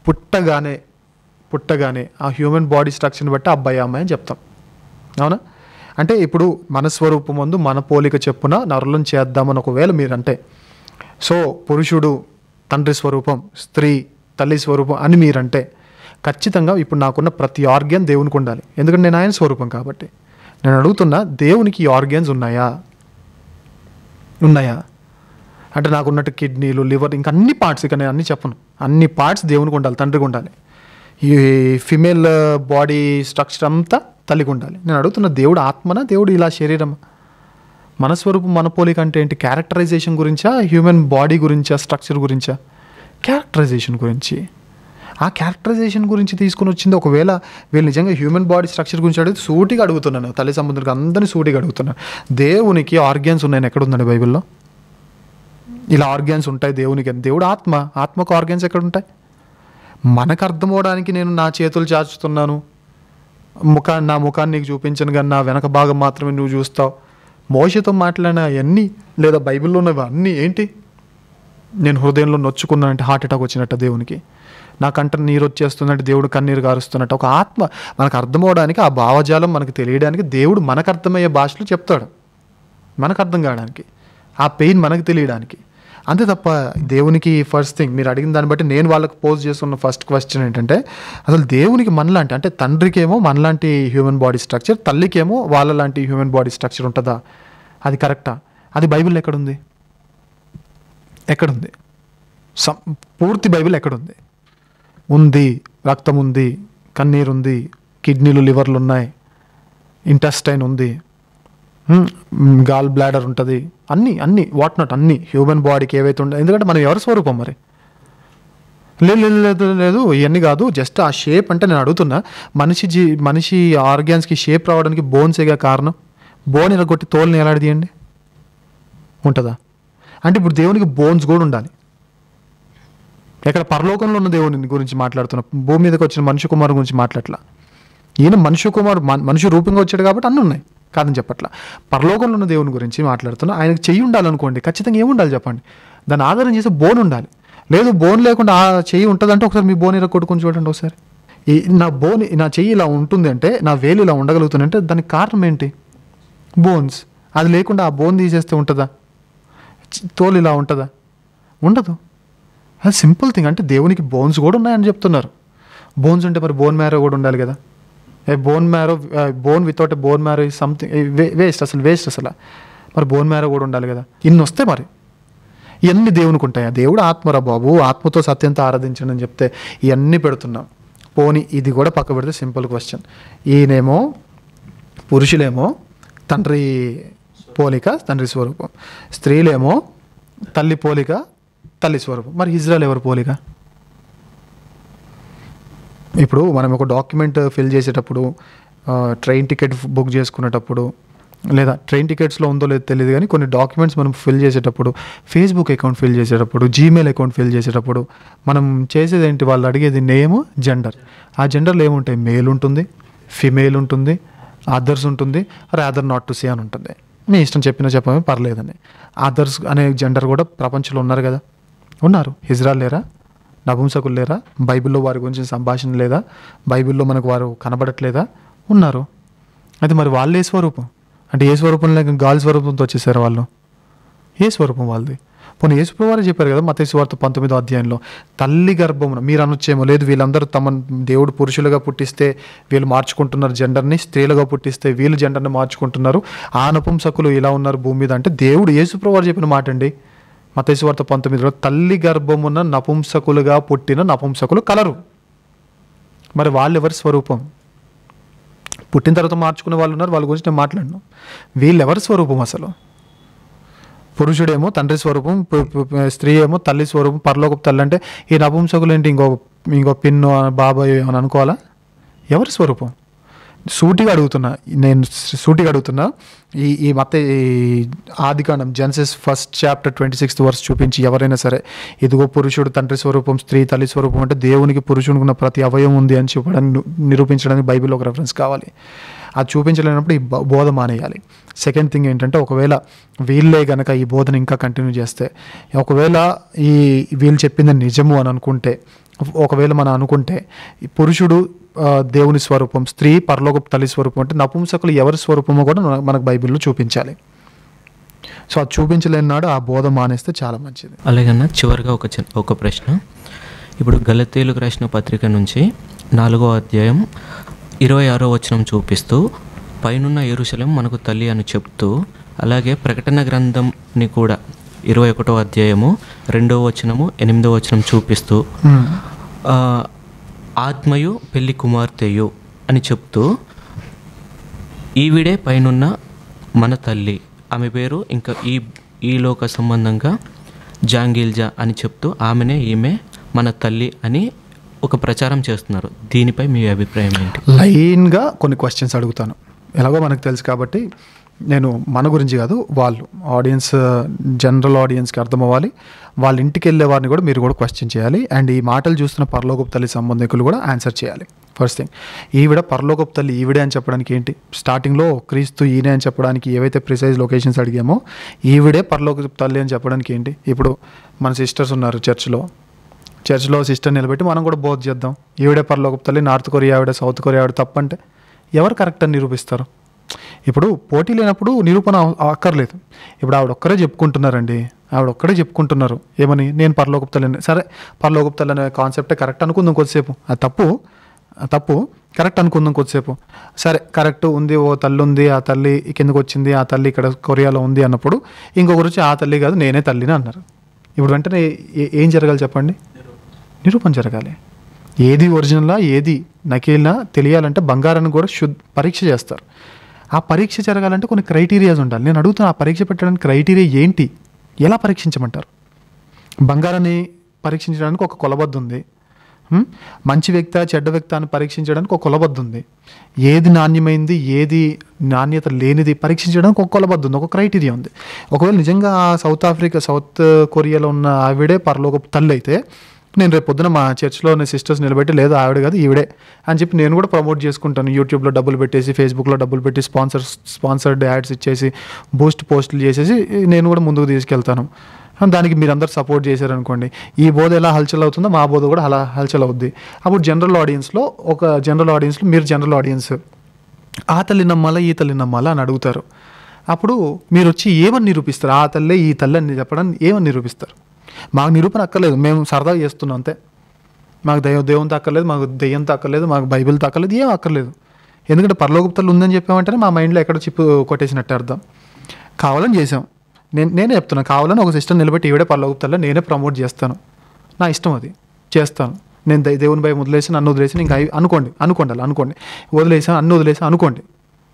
పుట్టగానే ఆ హ్యూమన్ బాడీ స్ట్రక్చర్ని బట్టి అబ్బాయి అమ్మాయి అని చెప్తాం, అవునా? అంటే ఇప్పుడు మన స్వరూపం ముందు మన పోలిక చెప్పున నరులను చేద్దామని ఒకవేళ మీరంటే, సో పురుషుడు తండ్రి స్వరూపం, స్త్రీ తల్లి స్వరూపం అని మీరంటే, ఖచ్చితంగా ఇప్పుడు నాకున్న ప్రతి ఆర్గాన్ దేవునికి ఉండాలి, ఎందుకంటే నేను ఆయన స్వరూపం కాబట్టి. నేను అడుగుతున్నా, దేవునికి ఈ ఆర్గాన్స్ ఉన్నాయా? అంటే నాకున్నట్టు కిడ్నీలు, లివర్, ఇంకా అన్ని పార్ట్స్, ఇక నేను అన్నీ చెప్పను, అన్ని పార్ట్స్ దేవునికి ఉండాలి, తండ్రికి ఉండాలి. ఈ ఫిమేల్ బాడీ స్ట్రక్చర్ అంతా తల్లికి ఉండాలి. నేను అడుగుతున్న, దేవుడు ఆత్మనా, దేవుడు ఇలా శరీరమా? మన స్వరూపం మన పోలిక అంటే ఏంటి? క్యారెక్టరైజేషన్ గురించా, హ్యూమన్ బాడీ గురించా, స్ట్రక్చర్ గురించా? క్యారెక్టరైజేషన్ గురించి. ఆ క్యారెక్టరైజేషన్ గురించి తీసుకుని వచ్చింది. ఒకవేళ వీళ్ళు నిజంగా హ్యూమన్ బాడీ స్ట్రక్చర్ గురించి అడిగితే సూటిగా అడుగుతున్నాను, తల్లి సంబంధికులకు అందరినీ సూటిగా అడుగుతున్నాను, దేవునికి ఆర్గాన్స్ ఉన్నాయని ఎక్కడుందండి బైబిల్లో? ఇలా ఆర్గాన్స్ ఉంటాయి దేవునికి అని. దేవుడు ఆత్మకు ఆర్గాన్స్ ఎక్కడ ఉంటాయి? మనకు అర్థం అవడానికి నేను నా చేతులు చాచుతున్నాను, నా ముఖాన్ని నీకు చూపించను కానీ నా వెనక భాగం మాత్రమే నువ్వు చూస్తావు. మోషతో మాట్లాడిన అవన్నీ, లేదా బైబిల్లో ఉన్నవి అన్నీ ఏంటి? నేను హృదయంలో నొచ్చుకున్నానంటే హార్ట్ అటాక్ వచ్చినట్ట దేవునికి, నా కంట నీరు వచ్చేస్తుందంటే దేవుడు కన్నీరు గారుస్తున్నట్టు. ఒక ఆత్మ మనకు అర్థమవడానికి, ఆ భావజాలం మనకు తెలియడానికి దేవుడు మనకు అర్థమయ్యే భాషలో చెప్తాడు, మనకు అర్థం కావడానికి, ఆ పెయిన్ మనకు తెలియడానికి. అంతే తప్ప దేవునికి ఫస్ట్ థింగ్ మీరు అడిగిన దాన్ని బట్టి నేను వాళ్ళకి పోజ్ చేస్తున్న ఫస్ట్ క్వశ్చన్ ఏంటంటే, అసలు దేవునికి మనలాంటి, అంటే తండ్రికేమో మనలాంటి హ్యూమన్ బాడీ స్ట్రక్చర్, తల్లికేమో వాళ్ళ లాంటి హ్యూమన్ బాడీ స్ట్రక్చర్ ఉంటుందా? అది కరెక్టా? అది బైబిల్ ఎక్కడుంది? పూర్తి బైబిల్ ఎక్కడుంది? ఉంది, రక్తం ఉంది, కన్నీరు ఉంది, కిడ్నీలు, లివర్లు ఉన్నాయి, ఇంటెస్టైన్ ఉంది, గాల్ బ్లాడర్ ఉంటుంది, అన్నీ వాట్ నాట్ అన్నీ హ్యూమన్ బాడీకి ఏవైతే ఉంటాయి. ఎందుకంటే మనం ఎవరి స్వరూపం మరి? లేదు ఇవన్నీ కాదు, జస్ట్ ఆ షేప్. అంటే నేను అడుగుతున్నా, మనిషి ఆర్గాన్స్కి షేప్ రావడానికి బోన్సేగా కారణం. బోన్ ఇరగొట్టి తోలుని ఎలా తీయండి, ఉంటుందా? అంటే ఇప్పుడు దేవునికి బోన్స్ కూడా ఉండాలి. ఎక్కడ పరలోకంలో ఉన్న దేవుని గురించి మాట్లాడుతున్నా, భూమి మీదకి వచ్చిన మనుష్య కుమారు గురించి మాట్లాడట్లా. ఈయన మనుష్య రూపంగా వచ్చాడు కాబట్టి అన్నీ ఉన్నాయి, కాదని చెప్పట్లా. పరలోకంలో ఉన్న దేవుని గురించి మాట్లాడుతున్నా. ఆయనకు చెయ్యి ఉండాలనుకోండి, ఖచ్చితంగా ఏముండాలి చెప్పండి? దాన్ని ఆధారం చేసి బోన్ ఉండాలి. లేదు బోన్ లేకుండా ఆ చెయ్యి ఉంటుందంటే ఒకసారి మీ బోన్ ఇలా కొట్టుకొని చూడండి ఒకసారి. నా చెయ్యి ఇలా ఉంటుంది అంటే, నా వేలు ఇలా ఉండగలుగుతుంది అంటే దానికి కారణం ఏంటి? బోన్స్. అది లేకుండా ఆ బోన్ తీసేస్తే ఉంటుందా? తోలు ఇలా ఉంటుందా? ఉండదు. అది సింపుల్ థింగ్. అంటే దేవునికి బోన్స్ కూడా ఉన్నాయని చెప్తున్నారు. బోన్స్ ఉంటే మరి బోన్ మ్యారో కూడా ఉండాలి కదా. Bone without bone marrow is something waste అసలు. మరి బోన్ మ్యారో కూడా ఉండాలి కదా. ఇన్ని వస్తే మరి ఇవన్నీ దేవునికి ఉంటాయా? దేవుడు ఆత్మరా బాబు, ఆత్మతో సత్యంతో ఆరాధించండి అని చెప్తే ఇవన్నీ పెడుతున్నాం. పోనీ ఇది కూడా పక్క పెడితే సింపుల్ క్వశ్చన్, ఈయనేమో పురుషులేమో తండ్రి పోలిక, తండ్రి స్వరూపం, స్త్రీలేమో తల్లి పోలిక, తల్లి స్వరూపం. మరి ఇజ్రాయెల్ ఎవరు పోలిక? ఇప్పుడు మనం ఒక డాక్యుమెంట్ ఫిల్ చేసేటప్పుడు, ట్రైన్ టికెట్ బుక్ చేసుకునేటప్పుడు, లేదా ట్రైన్ టికెట్స్లో ఉందో లేదో తెలియదు కానీ కొన్ని డాక్యుమెంట్స్ మనం ఫిల్ చేసేటప్పుడు, ఫేస్బుక్ అకౌంట్ ఫిల్ చేసేటప్పుడు, జీమెయిల్ అకౌంట్ ఫిల్ చేసేటప్పుడు మనం చేసేది ఏంటి? వాళ్ళు అడిగేది నేమ్, జెండర్. ఆ జెండర్లో ఏముంటాయి? మేల్ ఉంటుంది, ఫిమేల్ ఉంటుంది, అదర్స్ ఉంటుంది, రాదర్ నాట్ టు సే అని ఉంటుంది. మీ ఇష్టం చెప్పమే పర్లేదని. అదర్స్ అనే జెండర్ కూడా ప్రపంచంలో ఉన్నారు కదా, ఉన్నారు. ఇజ్రాయెల్ లేరా? నపుంసకులు లేరా? బైబిల్లో వారి గురించి సంభాషణ లేదా? బైబిల్లో మనకు వారు కనబడట్లేదా? ఉన్నారు. అయితే మరి వాళ్ళు ఏ స్వరూపం? అంటే ఏ స్వరూపం లేక గాలి స్వరూపంతో వచ్చేసారు వాళ్ళు? ఏ స్వరూపం వాళ్ళది? పోనీ యేసుప్రభువు వారే చెప్పారు కదా మత్తయి సువార్త 19వ అధ్యాయంలో, తల్లి గర్భమున, మీరు అనొచ్చేమో లేదు వీళ్ళందరూ దేవుడు పురుషులుగా పుట్టిస్తే వీళ్ళు మార్చుకుంటున్నారు జెండర్ని, స్త్రీలుగా పుట్టిస్తే వీళ్ళు జెండర్ని మార్చుకుంటున్నారు, ఆ నపుంసకులు ఇలా ఉన్నారు భూమి మీద. అంటే దేవుడు యేసుప్రభువు వారు చెప్పిన మాట అండి. మత్తయి సువార్త 19లో తల్లి గర్భమున నపుంసకులుగా పుట్టిన నపుంసకులు కలరు. మరి వాళ్ళు ఎవరి స్వరూపం? పుట్టిన తర్వాత మార్చుకునే వాళ్ళు ఉన్నారు, వాళ్ళ గురించి నేను మాట్లాడను. వీళ్ళు ఎవరి స్వరూపం అసలు? పురుషుడేమో తండ్రి స్వరూపం, స్త్రీ ఏమో తల్లి స్వరూపం, పరలోకపు తల్లి. అంటే ఈ నపుంసకులు ఏంటి? ఇంకో పిన్ను, బాబాయ్ అని అనుకోవాలా? ఎవరి స్వరూపం? సూటిగా అడుగుతున్నా ఈ ఆదికాండం Genesis 1st chapter 26th verse చూపించి ఎవరైనా సరే ఇదిగో పురుషుడు తండ్రి స్వరూపం, స్త్రీ తల్లి స్వరూపం అంటే దేవునికి పురుషునికి ఉన్న ప్రతి అవయవం ఉంది అని చెప్పడానికి నిరూపించడానికి బైబిల్లో ఒక రెఫరెన్స్ కావాలి. అది చూపించలేనప్పుడు ఈ బోధ మానేయాలి. సెకండ్ థింగ్ ఏంటంటే, ఒకవేళ వీళ్ళే గనక ఈ బోధన ఇంకా కంటిన్యూ చేస్తే, ఒకవేళ వీళ్ళు చెప్పింది నిజము అని అనుకుంటే, ఒకవేళ మనం అనుకుంటే ఈ పురుషుడు దేవుని స్వరూపం, స్త్రీ పరలోకపు తల్లి స్వరూపం అంటే నపుంసకులు ఎవరి స్వరూపమో కూడా మనకు బైబిల్లో చూపించాలి. సో అది చూపించలేని నాడు ఆ బోధ మానేస్తే చాలా మంచిది. అలాగన్నా చివరిగా ఒక ప్రశ్న. ఇప్పుడు గలతీయులకు రాసిన పత్రిక నుంచి 4వ అధ్యాయం 26వ వచనం చూపిస్తూ పైనున్న యెరూషలేం మనకు తల్లి అని చెప్తూ, అలాగే ప్రకటన గ్రంథంని కూడా 21వ అధ్యాయము 2వ వచనము 8వ వచనం చూపిస్తూ ఆత్మయు పెళ్లి కుమార్తెయు అని చెప్తూ, ఈవిడే పైనున్న మన తల్లి, ఆమె పేరు ఇంకా ఈ లోక సంబంధంగా జాంగిల్జా అని చెప్తూ ఆమెనే ఈమె మన తల్లి అని ఒక ప్రచారం చేస్తున్నారు. దీనిపై మీ అభిప్రాయం ఏంటి? లైన్గా కొన్ని క్వశ్చన్స్ అడుగుతాను. ఎలాగో మనకు తెలుసు కాబట్టి నేను మన గురించి కాదు, వాళ్ళు ఆడియన్స్, జనరల్ ఆడియన్స్కి అర్థం అవ్వాలి. వాళ్ళ ఇంటికి వెళ్ళే వారిని కూడా మీరు కూడా క్వశ్చన్ చేయాలి. అండ్ ఈ మాటలు చూస్తున్న పరలోకపు తల్లి సంబంధికులు కూడా ఆన్సర్ చేయాలి. ఫస్ట్ థింగ్, ఈవిడ పరలోకపు తల్లి ఈవిడే అని చెప్పడానికి ఏంటి? స్టార్టింగ్లో క్రీస్తు ఈయనే అని చెప్పడానికి ఏవైతే ప్రిసైజ్ లొకేషన్స్ అడిగామో, ఈవిడే పరలోకపు తల్లి అని చెప్పడానికి ఏంటి? ఇప్పుడు మన సిస్టర్స్ ఉన్నారు చర్చ్లో సిస్టర్ నిలబెట్టి మనం కూడా బోధ చేద్దాం, ఈవిడే పరలోకపు తల్లి, నార్త్ కొరియా ఆవిడ, సౌత్ కొరియా ఆవిడ తప్పంటే ఎవరు కరెక్ట్ అని నిరూపిస్తారు? ఇప్పుడు పోటీ లేనప్పుడు నిరూపణ అక్కర్లేదు. ఇప్పుడు ఆవిడ ఒక్కరే చెప్పుకుంటున్నారు ఏమని, నేను పరలోకపు తల్లి. సరే, పరలోకపు తల్లి అనే కాన్సెప్టే కరెక్ట్ అనుకుందాం కొద్దిసేపు. అది తప్పు కరెక్ట్ అనుకుందాం కొద్దిసేపు. సరే, కరెక్ట్ ఉంది, ఓ తల్లి ఉంది, ఆ తల్లి కిందకు వచ్చింది, ఆ తల్లి ఇక్కడ కొరియాలో ఉంది అన్నప్పుడు ఇంకొకరు వచ్చి ఆ తల్లి కాదు నేనే తల్లిని అన్నారు. ఇప్పుడు వెంటనే ఏం జరగాలి చెప్పండి? నిరూపణ జరగాలి. ఏది ఒరిజినలా ఏది నకిలీనా తెలియాలంటే బంగారాన్ని కూడా పరీక్ష చేస్తారు. ఆ పరీక్ష జరగాలంటే కొన్ని క్రైటీరియాస్ ఉండాలి. నేను అడుగుతున్నా, ఆ పరీక్ష పెట్టడానికి క్రైటీరియా ఏంటి? ఎలా పరీక్షించమంటారు? బంగారాన్ని పరీక్షించడానికి ఒక కొలబద్దు ఉంది. మంచి వ్యక్తి చెడ్డ వ్యక్తి అని పరీక్షించడానికి ఒక కొలబద్దు ఉంది. ఏది నాణ్యమైంది ఏది నాణ్యత లేనిది పరీక్షించడానికి ఒక కొలబద్దు ఉంది, ఒక క్రైటీరియా ఉంది. ఒకవేళ నిజంగా సౌత్ కొరియాలో ఉన్న ఆవిడే పరలోకపు తల్లి అయితే, నేను రేపు పొద్దున మా చర్చ్లో సిస్టర్స్ నిలబెట్టి లేదు ఆవిడ కాదు ఈవిడే అని చెప్పి నేను కూడా ప్రమోట్ చేసుకుంటాను. యూట్యూబ్లో డబ్బులు పెట్టేసి, ఫేస్బుక్లో డబ్బులు పెట్టి, స్పాన్సర్డ్ యాడ్స్ ఇచ్చేసి, బూస్ట్ పోస్టులు చేసేసి నేను కూడా ముందుకు తీసుకెళ్తాను. దానికి మీరందరూ సపోర్ట్ చేశారనుకోండి, ఈ బోధ ఎలా హల్చల్ అవుతుందో మా బోధ కూడా అలా హల్చల్ అవుద్ది. అప్పుడు జనరల్ ఆడియన్స్లో మీరు జనరల్ ఆడియన్స్ ఆ తల్లి నమ్మాలా ఈ తల్లి నమ్మాలా అని అడుగుతారు. అప్పుడు మీరు వచ్చి ఏమని నిరూపిస్తారు? ఆ తల్లే ఈ తల్లి అని చెప్పడానికి ఏమని నిరూపిస్తారు? మాకు నిరూపణ అక్కర్లేదు, మేము సరదాగా చేస్తున్నాం అంతే. మాకు దేవునితో అక్కర్లేదు, మాకు దెయ్యంతో అక్కర్లేదు, మాకు బైబిల్తో అక్కర్లేదు, ఏం అక్కర్లేదు. ఎందుకంటే పరలోకపు తల్లి ఉందని చెప్పామంటేనే మా మైండ్లో ఎక్కడ చిప్పు కొట్టేసినట్టు అర్థం. కావాలని చేసాం. నేనే చెప్తున్నాను, కావాలని ఒక సిస్టమ్ నిలబెట్టి ఈవిడే పరలోకపు తల్లి నేనే ప్రమోట్ చేస్తాను, నా ఇష్టం అది చేస్తాను. నేను దేవుని భయం వదిలేసి నన్ను వదిలేసి ఇంకా అనుకోండి వదిలేసాను అన్ను వదిలేసి అనుకోండి.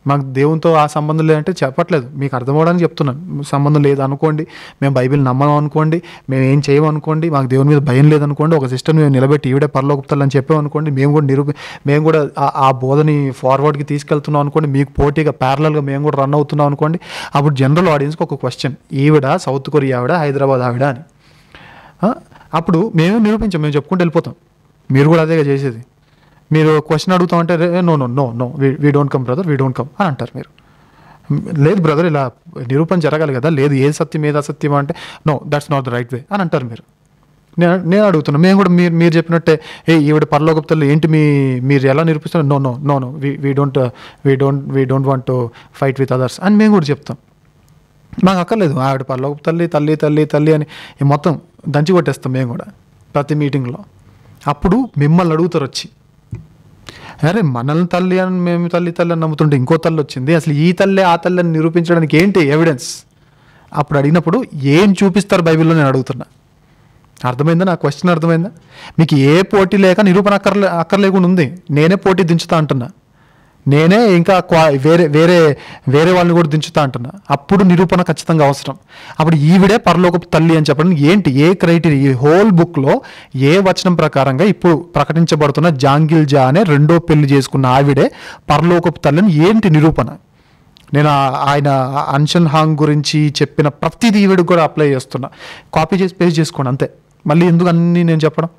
మాకు దేవునితో ఆ సంబంధం లేదంటే చెప్పట్లేదు, మీకు అర్థం అవ్వడానికి చెప్తున్నాను. సంబంధం లేదు అనుకోండి, మేము బైబిల్ నమ్మం అనుకోండి, మేము ఏం చేయమనుకోండి, మాకు దేవుని మీద భయం లేదనుకోండి, ఒక సిస్టమ్ మేము నిలబెట్టి ఈవిడే పరలోకపు తల్లి అని చెప్పామనుకోండి, మేము కూడా ఆ బోధని ఫార్వర్డ్కి తీసుకెళ్తున్నాం అనుకోండి, మీకు పోటీగా ప్యారలల్గా మేము కూడా రన్ అవుతున్నాం అనుకోండి. అప్పుడు జనరల్ ఆడియన్స్కి ఒక క్వశ్చన్, ఈవిడ సౌత్ కొరియా ఆవిడ, హైదరాబాద్ ఆవిడ అని. అప్పుడు మేమే నిరూపించాం, మేము చెప్పుకుంటూ వెళ్ళిపోతాం. మీరు కూడా అదేగా చేసేది. మీరు క్వశ్చన్ అడుగుతామంటే no we don't come brother, we don't come అని అంటారు. మీరు లేదు బ్రదర్ ఇలా నిరూపణ జరగాలి కదా, లేదు ఏది సత్యం ఏది అసత్యం అంటే no that's not the right way అని అంటారు. నేను అడుగుతున్నాను, మేము కూడా మీరు చెప్పినట్టే ఈవిడ పరలోకపు తల్లి ఏంటి మీరు ఎలా నిరూపిస్తారు? No we don't want to fight with others అని మేము కూడా చెప్తాం. మాకు అక్కర్లేదు ఆవిడ పరలోకపు తల్లి తల్లి తల్లి తల్లి అని మొత్తం దంచి కొట్టేస్తాం మేము కూడా ప్రతి మీటింగ్లో. అప్పుడు మిమ్మల్ని అడుగుతారు వచ్చి, అరే మనల్ని తల్లి అని మేము తల్లి అని నమ్ముతుంటే ఇంకో తల్లి వచ్చింది, అసలు ఈ తల్లి ఆ తల్లి అని నిరూపించడానికి ఏంటి ఎవిడెన్స్? అప్పుడు అడిగినప్పుడు ఏం చూపిస్తారు బైబిల్లో నేను అడుగుతున్నా. అర్థమైందా? నా క్వశ్చన్ అర్థమైందా? మీకు ఏ పోటీ లేక నిరూపణ అక్కర్లేకుండా ఉంది, నేనే పోటీ దించుతా అంటున్నా. నేనే ఇంకా వేరే వేరే వేరే వాళ్ళని కూడా దించుతా అంటున్నా. అప్పుడు నిరూపణ ఖచ్చితంగా అవసరం. అప్పుడు ఈవిడే పరలోకపు తల్లి అని చెప్పడం ఏంటి? ఏ క్రైటీరియా? ఈ హోల్ బుక్లో ఏ వచనం ప్రకారంగా ఇప్పుడు ప్రకటించబడుతున్న జాంగిల్జా అనే రెండో పెళ్లి చేసుకున్న ఆవిడే పరలోకపు తల్లి అని ఏంటి నిరూపణ? నేను ఆయన అన్షన్ హాంగ్ గురించి చెప్పిన ప్రతిదీ ఈవిడికి కూడా అప్లై చేస్తున్నా. కాపీ చేసి పేస్ట్ చేసుకోండి అంతే. మళ్ళీ ఎందుకు అన్నీ నేను చెప్పడం?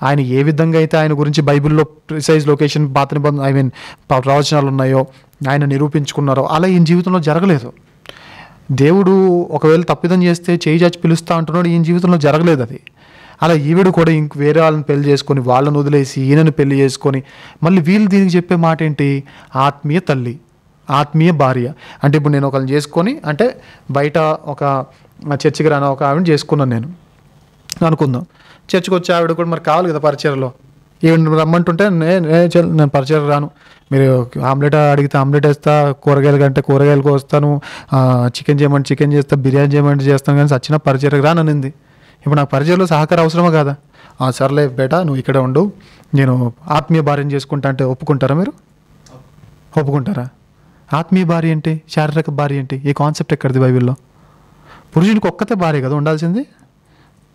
ఆయన ఏ విధంగా అయితే ఆయన గురించి బైబిల్లో ప్రిసైజ్ లొకేషన్ పాత నిబంధన ప్రవచనాలు ఉన్నాయో ఆయన నిరూపించుకున్నారో అలా ఈయన జీవితంలో జరగలేదు. దేవుడు ఒకవేళ తప్పిదం చేస్తే చేయి చాచి పిలుస్తా అంటున్నాడు, ఈయన జీవితంలో జరగలేదు అది. అలా ఈవిడ కూడా ఇంక వేరే వాళ్ళని పెళ్లి చేసుకొని వాళ్ళని వదిలేసి ఈయనను పెళ్లి చేసుకొని మళ్ళీ వీళ్ళు దీనికి చెప్పే మాట ఏంటి? ఆత్మీయ తల్లి, ఆత్మీయ భార్య. అంటే ఇప్పుడు నేను ఒకరిని చేసుకొని అంటే బయట ఒక చర్చికి రాని ఒక ఆవిడని చేసుకున్నాను నేను అనుకుందాం. చర్చికి వచ్చే ఆవిడ కూడా మరి కావాలి కదా పరిచయలో. ఈవిడ రమ్మంటుంటే నేను పరిచయం రాను, మీరు ఆమ్లెట్ అడిగితే ఆమ్లెట్ వేస్తా, కూరగాయలు కంటే కూరగాయలకు వస్తాను, చికెన్ చేయమంటే చికెన్ చేస్తా, బిర్యానీ చేయమంటే చేస్తాను, కానీ సచిన పరిచయకు రాననింది. ఇప్పుడు నాకు పరిచయంలో సహకారం అవసరమా కాదా? సర్లే బేటా నువ్వు ఇక్కడే ఉండు, నేను ఆత్మీయ భార్యను చేసుకుంటా అంటే ఒప్పుకుంటారా? మీరు ఒప్పుకుంటారా? ఆత్మీయ భార్య ఏంటి? శారీరక భార్య ఏంటి? ఈ కాన్సెప్ట్ ఎక్కడిది బైబిల్లో? పురుషునికి ఒక్కతే భార్య కదా ఉండాల్సింది,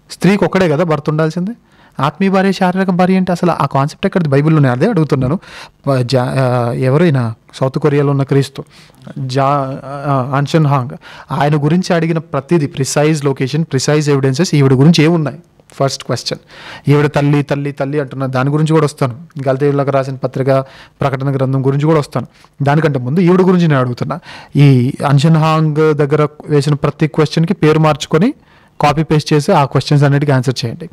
స్త్రీకి ఒక్కడే కదా భర్త ఉండాల్సింది. ఆత్మీయ భార్య శారీరక భార్య అంటే అసలు ఆ కాన్సెప్ట్ ఎక్కడిది బైబిల్లో? నేను అదే అడుగుతున్నాను. ఎవరైనా సౌత్ కొరియాలో ఉన్న క్రీస్తు అన్షన్ హాంగ్ ఆయన గురించి అడిగిన ప్రతిదీ ప్రిసైజ్ లొకేషన్, ప్రిసైజ్ ఎవిడెన్సెస్ ఈవిడ గురించి ఏమున్నాయి? First question. ఈవిడ తల్లి తల్లి తల్లి అంటున్నారు, దాని గురించి కూడా వస్తాను. గలతీయులకు రాసిన పత్రిక ప్రకటన గ్రంథం గురించి కూడా వస్తాను. దానికంటే ముందు ఈవిడ గురించి నేను అడుగుతున్నా. ఈ అన్షన్ హాంగ్ దగ్గర వేసిన ప్రతి క్వశ్చన్కి పేరు మార్చుకొని కాపీ పేస్ట్ చేసి ఆ క్వశ్చన్స్ అన్నిటికీ ఆన్సర్ చేయండి.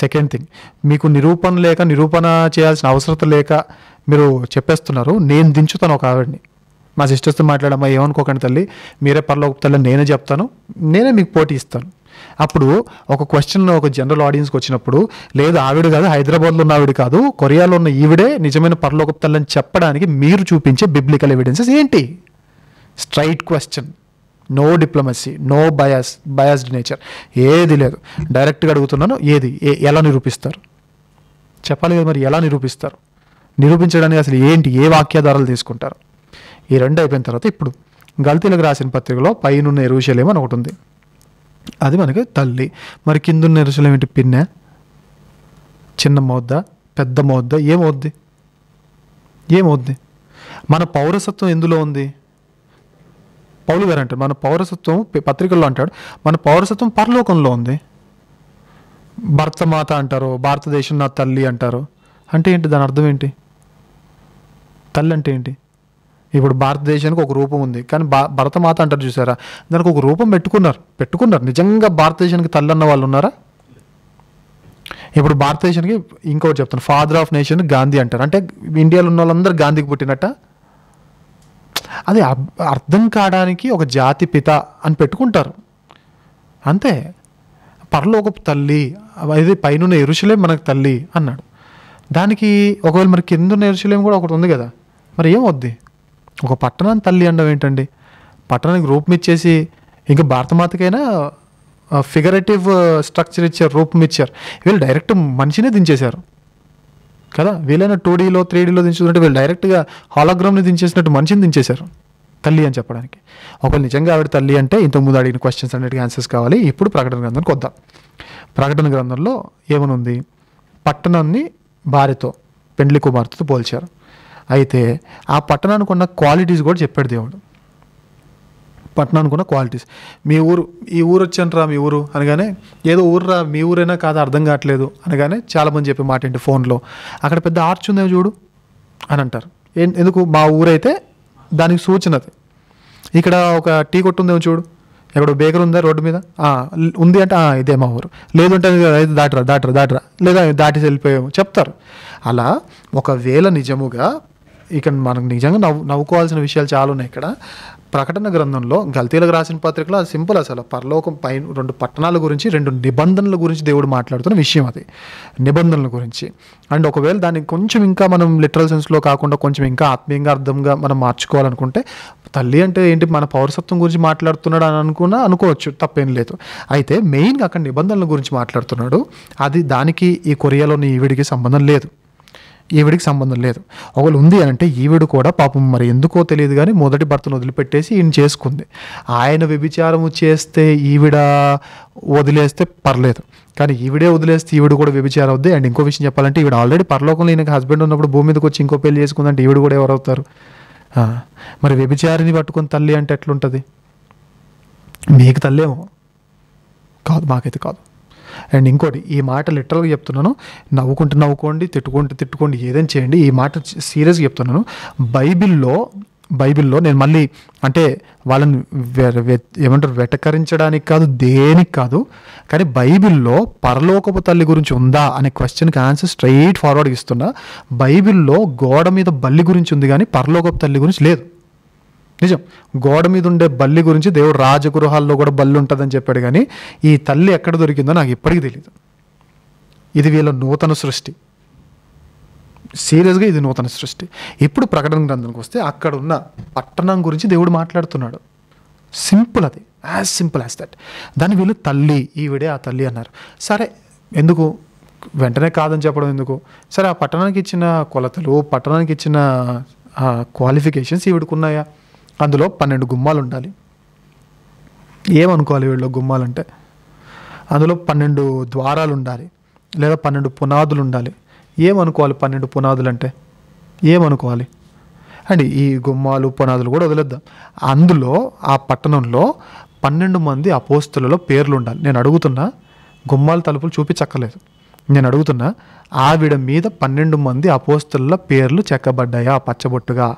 సెకండ్ థింగ్, మీకు నిరూపణ చేయాల్సిన అవసరం లేక మీరు చెప్పేస్తున్నారు. నేను దించుతాను ఒక ఆవిడని, మా సిస్టర్స్తో మాట్లాడమ్మా ఏమనుకోకండి తల్లి, మీరే పరలోకపు తల్లి నేనే చెప్తాను, నేనే మీకు పోటీ ఇస్తాను. అప్పుడు ఒక క్వశ్చన్ ఒక జనరల్ ఆడియన్స్కి వచ్చినప్పుడు, లేదు ఆవిడ కాదు, హైదరాబాద్లో ఉన్న ఆవిడ కాదు, కొరియాలో ఉన్న ఈవిడే నిజమైన పరలోకపు తల్లి అని చెప్పడానికి మీరు చూపించే బిబ్లికల్ ఎవిడెన్సెస్ ఏంటి? Straight question, no diplomacy, no biased nature, ఏది లేదు. డైరెక్ట్గా అడుగుతున్నాను, ఏది ఎలా నిరూపిస్తారు చెప్పాలి కదా. మరి ఎలా నిరూపిస్తారు? నిరూపించడానికి అసలు ఏంటి, ఏ వాక్యాధారాలు తీసుకుంటారు? ఈ రెండు అయిపోయిన తర్వాత ఇప్పుడు గలతీయులకు రాసిన పత్రికలో పైనున్న యెరూషలేము అని ఒకటి ఉంది, అది మనకి తల్లి. మరి కిందున్న యెరూషలేము ఏంటి? పిన్నె, చిన్న మోద్దా, పెద్ద మోద్దా, ఏమవుద్ది? మన పౌరసత్వం ఎందులో ఉంది? పౌలు గారు అంటారు మన పౌరసత్వం, పత్రికల్లో అంటాడు మన పౌరసత్వం పరలోకంలో ఉంది. భర్తమాత అంటారు, భారతదేశం నా తల్లి అంటారు. అంటే ఏంటి? దాని అర్థం ఏంటి? తల్లి అంటే ఏంటి? ఇప్పుడు భారతదేశానికి ఒక రూపం ఉంది, కానీ భరతమాత అంటారు చూసారా, దానికి ఒక రూపం పెట్టుకున్నారు. నిజంగా భారతదేశానికి తల్లి అన్న వాళ్ళు ఉన్నారా? ఇప్పుడు భారతదేశానికి ఇంకోటి చెప్తాను, ఫాదర్ ఆఫ్ నేషన్ గాంధీ అంటారు. అంటే ఇండియాలో ఉన్న వాళ్ళందరూ గాంధీకి పుట్టినట్ట? అది అర్థం కావడానికి ఒక జాతి పిత అని పెట్టుకుంటారు అంతే. పరలోకపు తల్లి, ఇది పైన యెరూషలేము మనకు తల్లి అన్నాడు. దానికి ఒకవేళ మరి కింద ఉన్న యెరూషలేము కూడా ఒకటి ఉంది కదా, మరి ఏమవుద్ది? ఒక పట్టణాన్ని తల్లి అనడం ఏంటండి? పట్టణానికి రూపం ఇచ్చేసి, ఇంకా భారతమాతకైనా ఫిగరేటివ్ స్ట్రక్చర్ ఇచ్చారు, రూపం ఇచ్చారు. వీళ్ళు డైరెక్ట్ మనిషినే దించేశారు కదా. వీళ్ళైనా 2Dలో 3Dలో దించుతుంటే వీళ్ళు డైరెక్ట్గా హాలోగ్రామ్ని దించేసినట్టు మనిషిని దించేశారు తల్లి అని చెప్పడానికి. ఒకవేళ నిజంగా ఆవిడ తల్లి అంటే ఇంతకుముందు అడిగిన క్వశ్చన్స్ అన్నిటికీ ఆన్సర్స్ కావాలి. ఇప్పుడు ప్రకటన గ్రంథానికి వద్దాం. ప్రకటన గ్రంథంలో ఏమనుంది? పట్టణాన్ని భార్యతో, పెండ్లి కుమార్తెతో పోల్చారు. అయితే ఆ పట్టణానికి ఉన్న క్వాలిటీస్ కూడా చెప్పాడు దేవుడు. పట్టణానికి ఉన్న క్వాలిటీస్, మీ ఊరు, ఈ ఊరు వచ్చాను రా మీ ఊరు అనగానే, ఏదో ఊరు రా మీ ఊరైనా కాదు అర్థం కావట్లేదు అనగానే చాలామంది చెప్పే మాట ఏంటి ఫోన్లో, అక్కడ పెద్ద ఆర్చ్ ఉందేమో చూడు అని అంటారు. ఎందుకు? మా ఊరైతే దానికి సూచనది. ఇక్కడ ఒక టీ కొట్టు ఉందేమో చూడు, ఎక్కడ బేకర్ ఉందా రోడ్డు మీద, ఉంది అంటే ఇదే మా ఊరు, లేదంటే దాటరా లేదా దాటి వెళ్ళిపోయాము చెప్తారు. అలా ఒకవేళ నిజముగా ఇక మనకు నిజంగా నవ్వుకోవాల్సిన విషయాలు చాలా ఉన్నాయి ఇక్కడ. ప్రకటన గ్రంథంలో గలతీయులకు రాసిన పత్రికలో అది సింపుల్. అసలు పరలోకం పైన 2 పట్టణాల గురించి 2 నిబంధనల గురించి దేవుడు మాట్లాడుతున్న విషయం అది, నిబంధనల గురించి. అండ్ ఒకవేళ దాన్ని కొంచెం ఇంకా మనం లిటరల్ సెన్స్లో కాకుండా కొంచెం ఇంకా ఆత్మీయంగా అర్థంగా మనం మార్చుకోవాలనుకుంటే, తల్లి అంటే ఏంటి, మన పౌరసత్వం గురించి మాట్లాడుతున్నాడు అని అనుకోవచ్చు, తప్పేం లేదు. అయితే మెయిన్గా అక్కడ నిబంధనల గురించి మాట్లాడుతున్నాడు. అది దానికి ఈ కొరియాలోని ఈవిడికి సంబంధం లేదు. ఈవిడికి సంబంధం లేదు. ఒకవేళ ఉంది అని అంటే ఈవిడ కూడా పాపం మరి ఎందుకో తెలియదు కానీ మొదటి భర్తను వదిలిపెట్టేసి ఈయన చేసుకుంది. ఆయన వ్యభిచారము చేస్తే ఈవిడ వదిలేస్తే పర్లేదు, కానీ ఈవిడే వదిలేస్తే ఈవిడ కూడా వ్యభిచారం అవుద్ది. అండ్ ఇంకో విషయం చెప్పాలంటే ఈవిడ ఆల్రెడీ పరలోకంలో ఈయనకి హస్బెండ్ ఉన్నప్పుడు భూమి మీదకి వచ్చి ఇంకో పెళ్లి చేసుకుందంటే ఈవిడ కూడా ఎవరవుతారు? మరి వ్యభిచారిని పట్టుకొని తల్లి అంటే ఎట్లుంటుంది? మీకు తల్లేమో కాదు, మాకైతే కాదు. అండ్ ఇంకోటి, ఈ మాట లిటరల్గా చెప్తున్నాను, నవ్వుకోండి, తిట్టుకోండి, ఏదైనా చేయండి, ఈ మాట సీరియస్గా చెప్తున్నాను. బైబిల్లో నేను మళ్ళీ అంటే వాళ్ళని ఏమంటారు వెటకరించడానికి కాదు, దేనికి కాదు, కానీ బైబిల్లో పరలోకపు తల్లి గురించి ఉందా అనే క్వశ్చన్కి ఆన్సర్ స్ట్రైట్ ఫార్వర్డ్గా ఇస్తున్నా. బైబిల్లో గోడ మీద బల్లి గురించి ఉంది కానీ పరలోకపు తల్లి గురించి లేదు. నిజం, గోడ మీద ఉండే బల్లి గురించి దేవుడు రాజగృహాల్లో కూడా బల్లి ఉంటుందని చెప్పాడు, కానీ ఈ తల్లి ఎక్కడ దొరికిందో నాకు ఇప్పటికీ తెలియదు. ఇది వీళ్ళ నూతన సృష్టి, సీరియస్గా ఇది నూతన సృష్టి. ఇప్పుడు ప్రకటన గ్రంథంకి వస్తే అక్కడ ఉన్న పట్టణం గురించి దేవుడు మాట్లాడుతున్నాడు. సింపుల్, అది యాజ్ సింపుల్ యాజ్ దట్. దాన్ని వీళ్ళు తల్లి, ఈవిడే ఆ తల్లి అన్నారు. సరే, ఎందుకు వెంటనే కాదని చెప్పడం ఎందుకు? సరే, ఆ పట్టణానికి ఇచ్చిన కొలతలు, పట్టణానికి ఇచ్చిన క్వాలిఫికేషన్స్ ఈవిడకున్నాయా? అందులో 12 గుమ్మాలు ఉండాలి. ఏమనుకోవాలి వీళ్ళు గుమ్మాలంటే? అందులో 12 ద్వారాలు ఉండాలి, లేదా 12 పునాదులు ఉండాలి. ఏమనుకోవాలి 12 పునాదులు అంటే? ఏమనుకోవాలి అండి? ఈ గుమ్మాలు పునాదులు కూడా వదిలేద్దాం. అందులో ఆ పట్టణంలో 12 మంది అపోస్తలుల పేర్లు ఉండాలి. నేను అడుగుతున్నా, గుమ్మాల తలుపులు చూపించక్కర్లేదు, నేను అడుగుతున్నా, ఆవిడ మీద 12 మంది అపోస్తలుల పేర్లు చెక్కబడ్డాయా పచ్చబొట్టుగా?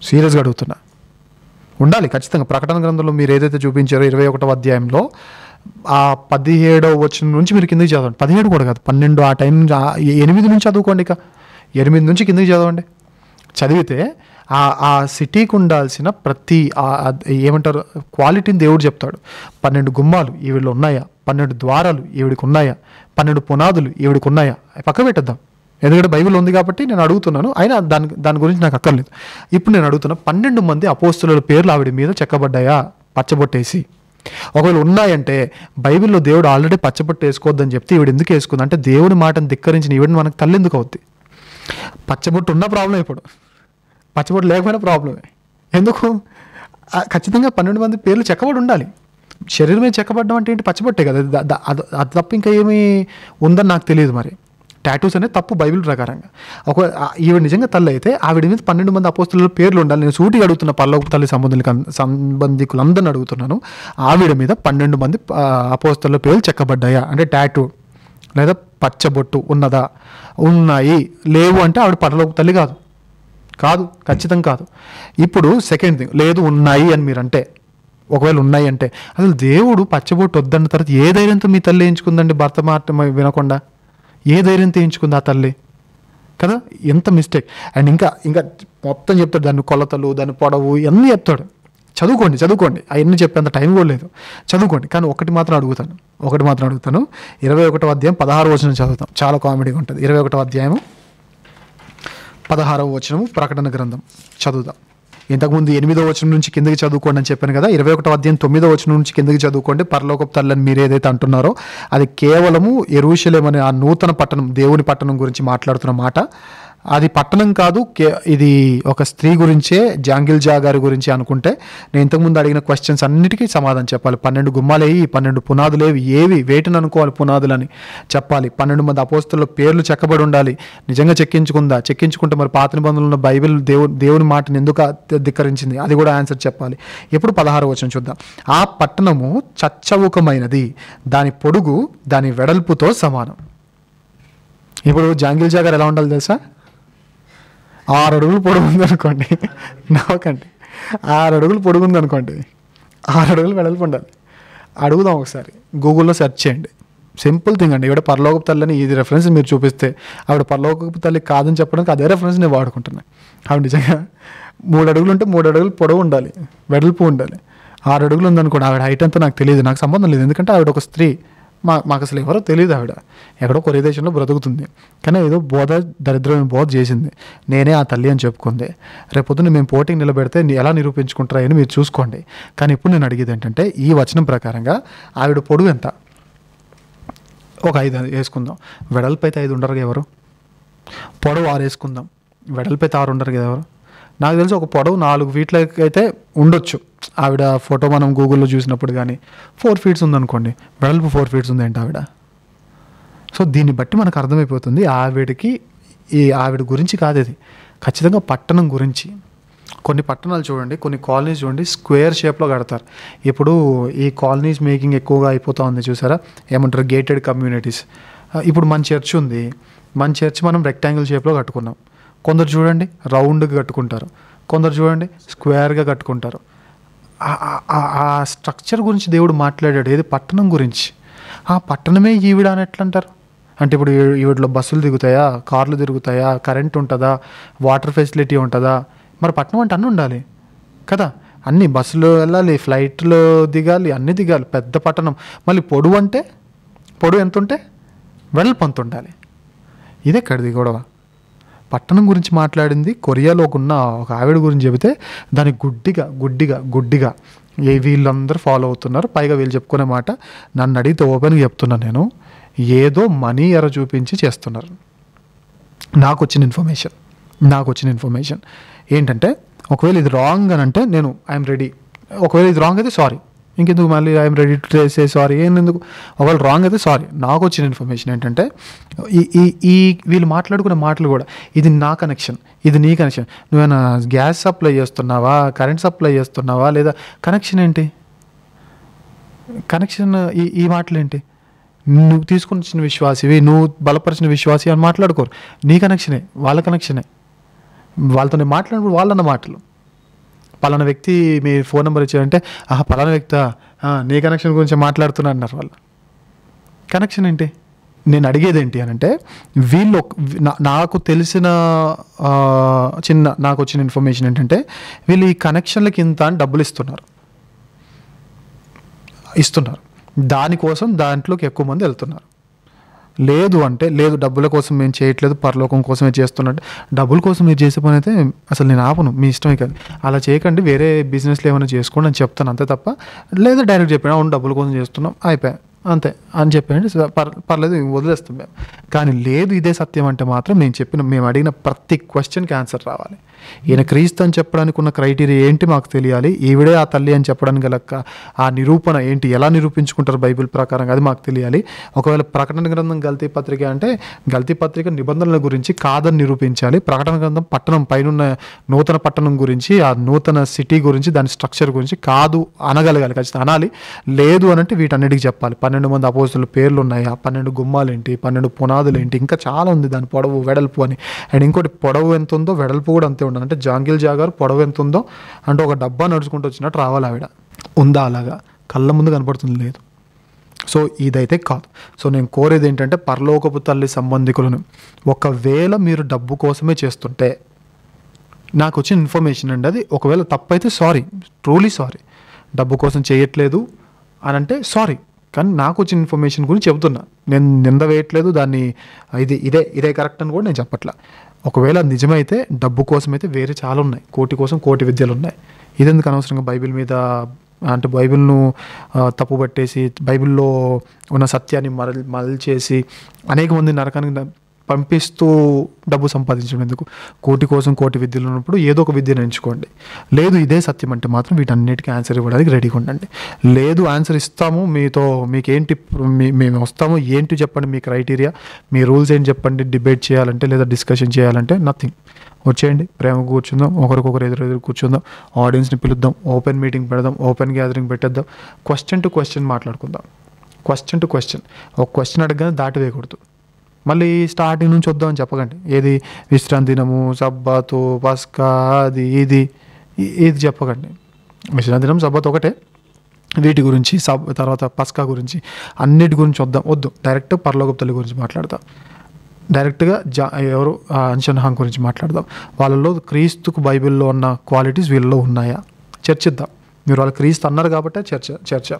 సీరియస్గా అడుగుతున్నా. ఉండాలి ఖచ్చితంగా. ప్రకటన గ్రంథంలో మీరు ఏదైతే చూపించారో 21వ అధ్యాయంలో ఆ 17వ వచనం నుంచి మీరు కిందకి చదవండి. 17 కూడా కాదు, 12 ఆ టైం నుంచి 8 నుంచి చదువుకోండి. ఇక 8 నుంచి కిందకి చదవండి. చదివితే ఆ సిటీకి ఉండాల్సిన ప్రతి ఏమంటారు క్వాలిటీని దేవుడు చెప్తాడు. 12 గుమ్మాలు ఈవిడలో ఉన్నాయా, 12 ద్వారాలు ఈవిడికి ఉన్నాయా, 12 పునాదులు ఈవిడికి ఉన్నాయా? పక్క పెట్టేద్దాం, ఎందుకంటే బైబిల్ ఉంది కాబట్టి నేను అడుగుతున్నాను. అయినా దాని గురించి నాకు అక్కర్లేదు. ఇప్పుడు నేను అడుగుతున్నా, 12 మంది అపోస్తలుల పేర్లు ఆవిడ మీద చెక్కబడ్డాయా పచ్చబొట్టేసి? ఒకవేళ ఉన్నాయంటే బైబిల్లో దేవుడు ఆల్రెడీ పచ్చబొట్టు వేసుకోవద్దని చెప్తే ఈవిడ ఎందుకు వేసుకుంది అంటే దేవుడి మాటను ధిక్కరించిన ఈవిడని మనకు తల్లి ఎందుకు అవుద్ది? పచ్చబొట్టు ఉన్న ప్రాబ్లం, ఇప్పుడు పచ్చబొట్టు లేకపోయినా ప్రాబ్లమే. ఎందుకు? ఖచ్చితంగా 12 మంది పేర్లు చెక్కబడి ఉండాలి. శరీరమే చెక్కబడ్డం అంటే ఏంటి? పచ్చబొట్టే కదా. అది తప్ప ఇంకా ఏమీ ఉందని నాకు తెలియదు. మరి టాటూస్ అనేది తప్పు బైబిల్ ప్రకారంగా. ఈవిడ నిజంగా తల్లి అయితే ఆవిడ మీద 12 మంది అపోస్తలుల పేర్లు ఉండాలి. నేను సూటిగా అడుగుతున్న పరలోకపు తల్లి సంబంధికులందరిని అడుగుతున్నాను, ఆవిడ మీద 12 మంది అపోస్తలుల పేర్లు చెక్కబడ్డాయా అంటే టాటూ లేదా పచ్చబొట్టు ఉన్నదా? ఉన్నాయి. లేవు అంటే ఆవిడ పరలోకపు తల్లి కాదు, ఖచ్చితంగా కాదు. ఇప్పుడు సెకండ్ థింగ్, లేదు ఉన్నాయి అని మీరు అంటే, ఒకవేళ ఉన్నాయి అంటే అసలు దేవుడు పచ్చబొట్టు వద్దన్న తర్వాత ఏ ధైర్యంతో మీ తల్లి ఎంచుకుందండి? భర్త మాట వినకుండా ఏ ధైర్యంతో ఎంచుకుంది ఆ తల్లి కదా? ఎంత మిస్టేక్. అండ్ ఇంకా మొత్తం చెప్తాడు, దాని కొలతలు, దాని పొడవు ఇవన్నీ చెప్తాడు. చదువుకోండి అవన్నీ చెప్పేంత టైం కూడా లేదు, చదువుకోండి. కానీ ఒకటి మాత్రం అడుగుతాను 21వ అధ్యాయం 16వ వచనం చదువుతాం, చాలా కామెడీగా ఉంటుంది. 21వ అధ్యాయం 16వ వచనము ప్రకటన గ్రంథం చదువుదాం. ఇంతకుముందు 8వ వచనం నుంచి కిందకి చదువుకోండి అని చెప్పాను కదా. 21వ అధ్యాయం 9వ వచనం నుంచి కిందకి చదువుకోండి. పరలోకపు తల్లని మీరు ఏదైతే అంటున్నారో అది కేవలము యెరూషలేము అనే ఆ నూతన పట్టణం, దేవుని పట్టణం గురించి మాట్లాడుతున్న మాట. అది పట్టణం కాదు, ఇది ఒక స్త్రీ గురించే, జాంగిల్జా గారి గురించి అనుకుంటే నేను ఇంతకుముందు అడిగిన క్వశ్చన్స్ అన్నిటికీ సమాధానం చెప్పాలి. 12 గుమ్మాలేవి, 12 పునాదులేవి, ఏవి వేటిని అనుకోవాలి పునాదులని చెప్పాలి. 12 మంది అపోస్తలుల పేర్లు చెక్కబడి ఉండాలి. నిజంగా చెక్కించుకుంటే మరి పాత నిబంధనలో ఉన్న బైబిల్ దేవుని మాటను ఎందుకు ధిక్కరించింది అది కూడా ఆన్సర్ చెప్పాలి. ఇప్పుడు 16వ వచనం చూద్దాం. ఆ పట్టణము చచ్చవుకమైనది, దాని పొడుగు దాని వెడల్పుతో సమానం. ఇప్పుడు జాంగిల్జా గారు ఎలా ఉండాలి తెలుసా? 6 అడుగులు పొడుగు ఉందనుకోండి, నవ్వకండి, 6 అడుగులు పొడుగు ఉందనుకోండి, 6 అడుగులు వెడల్పు ఉండాలి. అడుగుదాం ఒకసారి, గూగుల్లో సెర్చ్ చేయండి. సింపుల్ థింగ్ అండి. ఈవిడ పరలోకపు తల్లి అని ఇది రెఫరెన్స్ మీరు చూపిస్తే ఆవిడ పరలోకపు తల్లి కాదని చెప్పడానికి అదే రెఫరెన్స్ నేను వాడుకుంటున్నాను. ఆవిడ నిజంగా 3 అడుగులు ఉంటే 3 అడుగులు పొడవు ఉండాలి, వెడల్పు ఉండాలి. 6 అడుగులు ఉందనుకోండి, ఆవిడ హైట్ అంతా నాకు తెలియదు, నాకు సంబంధం లేదు. ఎందుకంటే ఆవిడ ఒక స్త్రీ, మాకు అసలు ఎవరో తెలియదు. ఆవిడ ఎక్కడో కొరియా దేశంలో బ్రతుకుతుంది, కానీ ఏదో దరిద్రమైన బోధ చేసింది. నేనే ఆ తల్లి అని చెప్పుకుంది. రేపొద్దున మేము పోటీకి నిలబెడితే ఎలా నిరూపించుకుంటారా అని మీరు చూసుకోండి. కానీ ఇప్పుడు నేను అడిగేది ఏంటంటే, ఈ వచనం ప్రకారంగా ఆవిడ పొడుగు ఎంత? ఒక 5 వేసుకుందాం. వెడల్పు అయితే 5 ఉండరు ఎవరు? పొడవు 6 వేసుకుందాం, వెడల్పు అయితే 6 ఉండరు కదా ఎవరు. నాకు తెలిసి ఒక పొడవు 4 ఫీట్లకి అయితే ఉండొచ్చు. ఆవిడ ఫోటో మనం గూగుల్లో చూసినప్పుడు కానీ 4 ఫీట్స్ ఉందనుకోండి, వెడల్పు 4 ఫీట్స్ ఉందేంటి ఆవిడ. సో దీన్ని బట్టి మనకు అర్థమైపోతుంది ఆవిడ గురించి కాదు ఇది, ఖచ్చితంగా పట్టణం గురించి. కొన్ని పట్టణాలు చూడండి, కొన్ని కాలనీస్ చూడండి, స్క్వేర్ షేప్లో కడతారు. ఇప్పుడు ఈ కాలనీస్ మేకింగ్ ఎక్కువగా అయిపోతూ ఉంది చూసారా, ఏమంటారు గేటెడ్ కమ్యూనిటీస్. ఇప్పుడు మన చర్చ్ ఉంది, మన చర్చ్ మనం రెక్టాంగిల్ షేప్లో కట్టుకున్నాం. కొందరు చూడండి రౌండ్గా కట్టుకుంటారు, కొందరు చూడండి స్క్వేర్గా కట్టుకుంటారు. ఆ స్ట్రక్చర్ గురించి దేవుడు మాట్లాడాడు, ఏది పట్టణం గురించి. ఆ పట్టణమే ఈవిడ అని ఎట్లా అంటారు అంటే, ఇప్పుడు ఈవిడలో బస్సులు దిగుతాయా, కార్లు తిరుగుతాయా, కరెంట్ ఉంటుందా, వాటర్ ఫెసిలిటీ ఉంటుందా? మరి పట్టణం అంటే అన్నీ ఉండాలి కదా, అన్ని బస్సులు వెళ్ళాలి, ఫ్లైట్లు దిగాలి, అన్నీ దిగాలి, పెద్ద పట్టణం. మళ్ళీ పొడవు అంటే పొడవు ఎంత ఉంటే వెడల్పు అంత ఉండాలి. ఇదే కడిది గొడవ. పట్టణం గురించి మాట్లాడింది కొరియాలో ఉన్న ఒక ఆవిడ గురించి చెబితే దాన్ని గుడ్డిగా వీళ్ళందరూ ఫాలో అవుతున్నారు. పైగా వీళ్ళు చెప్పుకునే మాట నన్ను అడిగితే ఓపెన్గా చెప్తున్నాను, నేను ఏదో మనీ ఎర చూపించి చేస్తున్నారు. నాకు వచ్చిన ఇన్ఫర్మేషన్ ఏంటంటే, ఒకవేళ ఇది రాంగ్ అని అంటే నేను ఐఎమ్ రెడీ, ఒకవేళ ఇది రాంగ్ అయితే సారీ, ఇంకెందుకు మళ్ళీ I'm ready to say sorry, ఎందుకు, ఒకవేళ రాంగ్ అయితే సారీ. నాకు వచ్చిన ఇన్ఫర్మేషన్ ఏంటంటే, ఈ వీళ్ళు మాట్లాడుకునే మాటలు కూడా, ఇది నా కనెక్షన్, ఇది నీ కనెక్షన్, నువ్వేనా గ్యాస్ సప్లై చేస్తున్నావా, కరెంట్ సప్లై చేస్తున్నావా, లేదా కనెక్షన్ ఏంటి, కనెక్షన్ ఈ మాటలు ఏంటి? నువ్వు తీసుకుని విశ్వాసివి, నువ్వు బలపరిచిన విశ్వాసి అని మాట్లాడుకోరు. నీ కనెక్షనే, వాళ్ళ కనెక్షనే. వాళ్ళతో మాట్లాడినప్పుడు వాళ్ళన్న మాటలు, పలానా వ్యక్తి మీ ఫోన్ నెంబర్ ఇచ్చారంటే పలానా వ్యక్తి నీ కనెక్షన్ గురించి మాట్లాడుతున్నా అన్నారు వాళ్ళు. కనెక్షన్ ఏంటి? నేను అడిగేది ఏంటి అని అంటే, వీళ్ళు నాకు తెలిసిన నాకు వచ్చిన ఇన్ఫర్మేషన్ ఏంటంటే, వీళ్ళు ఈ కనెక్షన్లకి ఇంత అని డబ్బులు ఇస్తున్నారు. దానికోసం దాంట్లోకి ఎక్కువ మంది వెళ్తున్నారు. లేదు అంటే లేదు, డబ్బుల కోసం మేము చేయట్లేదు, పరలోకం కోసమే చేస్తున్నట్టు. డబ్బుల కోసం మీరు చేసే పని అయితే అసలు నేను ఆపను, మీ ఇష్టమే కాదు, అలా చేయకండి, వేరే బిజినెస్లో ఏమైనా చేసుకోండి అని చెప్తాను అంతే తప్ప, లేదా డైరెక్ట్ చెప్పినా అవును డబ్బుల కోసం చేస్తున్నాం అయిపోయా అంతే అని చెప్పండి, పర్లేదు వదిలేస్తాం మేము. కానీ లేదు ఇదే సత్యం అంటే మాత్రం మేము అడిగిన ప్రతి క్వశ్చన్కి ఆన్సర్ రావాలి. ఈయన క్రీస్తు అని చెప్పడానికి ఉన్న క్రైటీరియా ఏంటి మాకు తెలియాలి, ఈవిడే ఆ తల్లి అని చెప్పడానికి గల ఆ నిరూపణ ఏంటి, ఎలా నిరూపించుకుంటారు బైబిల్ ప్రకారంగా, అది మాకు తెలియాలి. ఒకవేళ ప్రకటన గ్రంథం గల్తీ పత్రిక అంటే గల్తీ పత్రిక నిబంధనల గురించి కాదని నిరూపించాలి. ప్రకటన గ్రంథం పట్టణం పైన నూతన పట్టణం గురించి, ఆ నూతన సిటీ గురించి, దాని స్ట్రక్చర్ గురించి కాదు అనగలగాలి, ఖచ్చితంగా అనాలి. లేదు అనంటే వీటన్నిటికి చెప్పాలి. 12 మంది అపోస్తుల పేర్లు ఉన్నాయి, ఆ 12 గుమ్మాలు ఏంటి, 12 పునాదులు ఏంటి, ఇంకా చాలా ఉంది దాని పొడవు వెడల్పు అని. అండ్ ఇంకోటి పొడవు ఎంత ఉందో వెడల్పు కూడా అంతే ఉండాలి. అంటే జాంగిల్ జాగారు పొడవు ఎంత ఉందో అంటే ఒక డబ్బా నడుచుకుంటూ వచ్చినట్టు రావాలి. ఆవిడ ఉందా అలాగా కళ్ళ ముందు కనపడుతుంది? లేదు. సో ఇదైతే కాదు. సో నేను కోరేది ఏంటంటే, పరలోకపు తల్లి సంబంధికులను ఒకవేళ మీరు డబ్బు కోసమే చేస్తుంటే, నాకు వచ్చిన ఇన్ఫర్మేషన్ అండి అది, ఒకవేళ తప్పైతే సారీ, ట్రూలీ సారీ. డబ్బు కోసం చేయట్లేదు అని అంటే సారీ, కానీ నాకు వచ్చిన ఇన్ఫర్మేషన్ గురించి చెబుతున్నా. నేను నింద వేయట్లేదు దాన్ని, ఇదే కరెక్ట్ అని కూడా నేను చెప్పట్లా. ఒకవేళ నిజమైతే డబ్బు కోసం అయితే వేరే చాలా ఉన్నాయి, కోటి కోసం కోటి విద్యలు ఉన్నాయి. ఇదెందుకు అనవసరంగా బైబిల్ మీద అంటే బైబిల్ను తప్పుపట్టేసి, బైబిల్లో ఉన్న సత్యాన్ని మరల్చేసి అనేక మంది నరకానికి పంపిస్తూ డబ్బు సంపాదించడం ఎందుకు? కోటి కోసం కోటి విద్యలు ఉన్నప్పుడు ఏదో ఒక విద్యను ఎంచుకోండి. లేదు ఇదే సత్యం అంటే మాత్రం వీటన్నిటికీ ఆన్సర్ ఇవ్వడానికి రెడీగా ఉండండి. లేదు ఆన్సర్ ఇస్తాము, మీకేంటి మేము వస్తాము, ఏంటి చెప్పండి మీ క్రైటీరియా, మీ రూల్స్ ఏంటి చెప్పండి, డిబేట్ చేయాలంటే లేదా డిస్కషన్ చేయాలంటే నథింగ్, వచ్చేయండి, ప్రేమగా కూర్చుందాం, ఒకరికొకరు ఎదురు కూర్చుందాం, ఆడియన్స్ని పిలుద్దాం, ఓపెన్ మీటింగ్ పెడదాం, ఓపెన్ గ్యాదరింగ్ పెట్టేద్దాం, క్వశ్చన్ టు క్వశ్చన్ మాట్లాడుకుందాం. క్వశ్చన్ టు క్వశ్చన్, ఒక క్వశ్చన్ అడగగానే దాటి వేయకూడదు. మళ్ళీ స్టార్టింగ్ నుంచి వద్దామని చెప్పకండి. ఏది విశ్రాంతి దినము, సబ్బాతు, పస్కా, అది ఇది చెప్పకండి. విశ్రాంతి దినం సబ్బాతు ఒకటే, వీటి గురించి తర్వాత పస్కా గురించి అన్నిటి గురించి వద్దు. డైరెక్ట్ పరలోకపు తల్లి గురించి మాట్లాడదాం. డైరెక్ట్గా ఎవరు అన్షన్హాంగ్ గురించి మాట్లాడదాం. వాళ్ళలో క్రీస్తుకు బైబిల్లో ఉన్న క్వాలిటీస్ వీళ్ళలో ఉన్నాయా చర్చిద్దాం. మీరు వాళ్ళు క్రీస్తు అన్నారు కాబట్టి చర్చ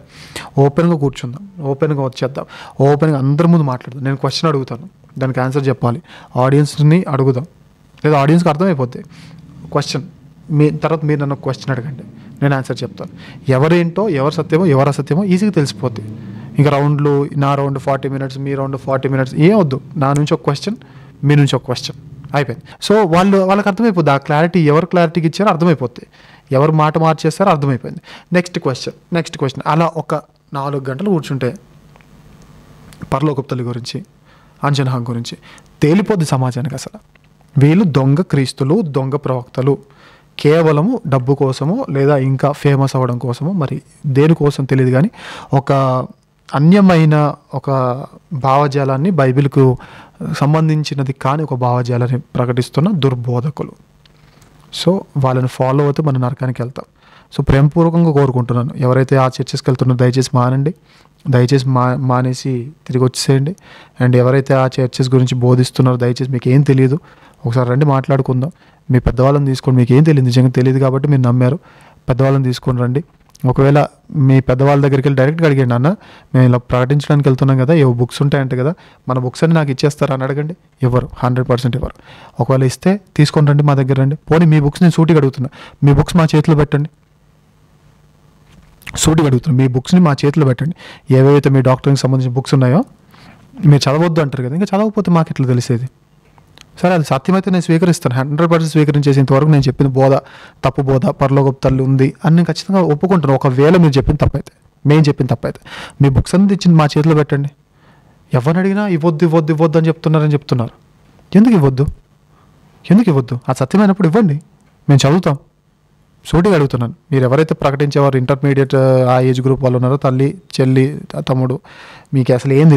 ఓపెన్గా కూర్చుందాం, ఓపెన్గా వచ్చేద్దాం, ఓపెన్గా అందరి ముందు మాట్లాడదాం. నేను క్వశ్చన్ అడుగుతాను, దానికి ఆన్సర్ చెప్పాలి, ఆడియన్స్ని అడుగుదాం, లేదా ఆడియన్స్కి అర్థమైపోద్ది క్వశ్చన్. తర్వాత మీరు నన్ను క్వశ్చన్ అడగండి, నేను ఆన్సర్ చెప్తాను. ఎవరేంటో, ఎవరు సత్యమో ఎవరు అసత్యమో ఈజీగా తెలిసిపోద్ది. ఇంకా రౌండ్లు, నా రౌండ్ 40 minutes, మీ రౌండ్ 40 minutes ఏం వద్దు. నా నుంచి ఒక క్వశ్చన్, మీ నుంచి ఒక క్వశ్చన్ అయిపోయింది. సో వాళ్ళకి అర్థమైపోద్ది, ఆ క్లారిటీ ఎవరు క్లారిటీకి ఇచ్చారో అర్థమైపోద్ది, ఎవరు మాట మార్చేస్తారో అర్థమైపోయింది. నెక్స్ట్ క్వశ్చన్ అలా ఒక 4 గంటలు కూర్చుంటే పరలోకపు తల్లి గురించి, అంజనహం గురించి తేలిపోద్ది సమాజానికి. అసలు వీళ్ళు దొంగ క్రీస్తులు, దొంగ ప్రవక్తలు, కేవలము డబ్బు కోసమో లేదా ఇంకా ఫేమస్ అవ్వడం కోసమో, మరి దేనికోసం తెలియదు, కానీ ఒక అన్యమైన ఒక భావజాలాన్ని, బైబిల్కు సంబంధించినది కానీ ఒక భావజాలాన్ని ప్రకటిస్తున్న దుర్బోధకులు. సో వాళ్ళని ఫాలో అవుతూ మన నరకానికి వెళ్తాం. సో ప్రేమపూర్వకంగా కోరుకుంటున్నాను, ఎవరైతే ఆ చర్చెస్కి వెళ్తున్నారో దయచేసి మానండి, దయచేసి మానేసి తిరిగి వచ్చేసేయండి. అండ్ ఎవరైతే ఆ చర్చెస్ గురించి బోధిస్తున్నారో దయచేసి మీకు ఏం తెలియదు, ఒకసారి రండి మాట్లాడుకుందాం. మీ పెద్దవాళ్ళని తీసుకోండి, మీకు ఏం తెలియదు, నిజంగా తెలియదు కాబట్టి మీరు నమ్మారు, పెద్దవాళ్ళని తీసుకొని రండి. ఒకవేళ మీ పెద్దవాళ్ళ దగ్గరికి వెళ్ళి డైరెక్ట్గా అడిగండి, అన్న మేము ఇలా ప్రకటించడానికి వెళ్తున్నాం కదా, ఏవో బుక్స్ ఉంటాయంట కదా, మన బుక్స్ అన్ని నాకు ఇచ్చేస్తారా అని అడగండి. ఇవ్వరు, 100% ఇవ్వరు. ఒకవేళ ఇస్తే తీసుకొని రండి, మా దగ్గర రండి. పోనీ మీ బుక్స్ నేను సూటిగా అడుగుతున్నా, మీ బుక్స్ మా చేతిలో పెట్టండి, సూటిగా అడుగుతున్నా, మీ బుక్స్ని మా చేతిలో పెట్టండి. ఏవైతే మీ డాక్టర్కి సంబంధించిన బుక్స్ ఉన్నాయో మీరు చదవద్దు అంటారు కదా, ఇంకా చదవకపోతే మాకు ఎట్లా తెలిసేది? సరే, అది సత్యమైతే నేను స్వీకరిస్తాను, 100% స్వీకరించేసి ఇంతవరకు నేను చెప్పిన బోధ తప్పు బోధ, పరలోకపు తల్లి ఉంది అని నేను ఖచ్చితంగా ఒప్పుకుంటాను. ఒకవేళ మీరు చెప్పిన తప్పైతే, మేము చెప్పిన తప్పైతే, మీ బుక్స్ అన్ని తెచ్చింది మా చేతిలో పెట్టండి. ఎవరిని అడిగినా ఇవ్వద్దు అని చెప్తున్నారు. ఎందుకు ఇవ్వద్దు? ఆ సత్యమైనప్పుడు ఇవ్వండి, మేము చదువుతాం. సూటిగా అడుగుతున్నాను, మీరు ఎవరైతే ప్రకటించేవారు ఇంటర్మీడియట్ ఆ ఏజ్ గ్రూప్ వాళ్ళు ఉన్నారో, తల్లి, చెల్లి, తమ్ముడు, మీకు అసలు ఏం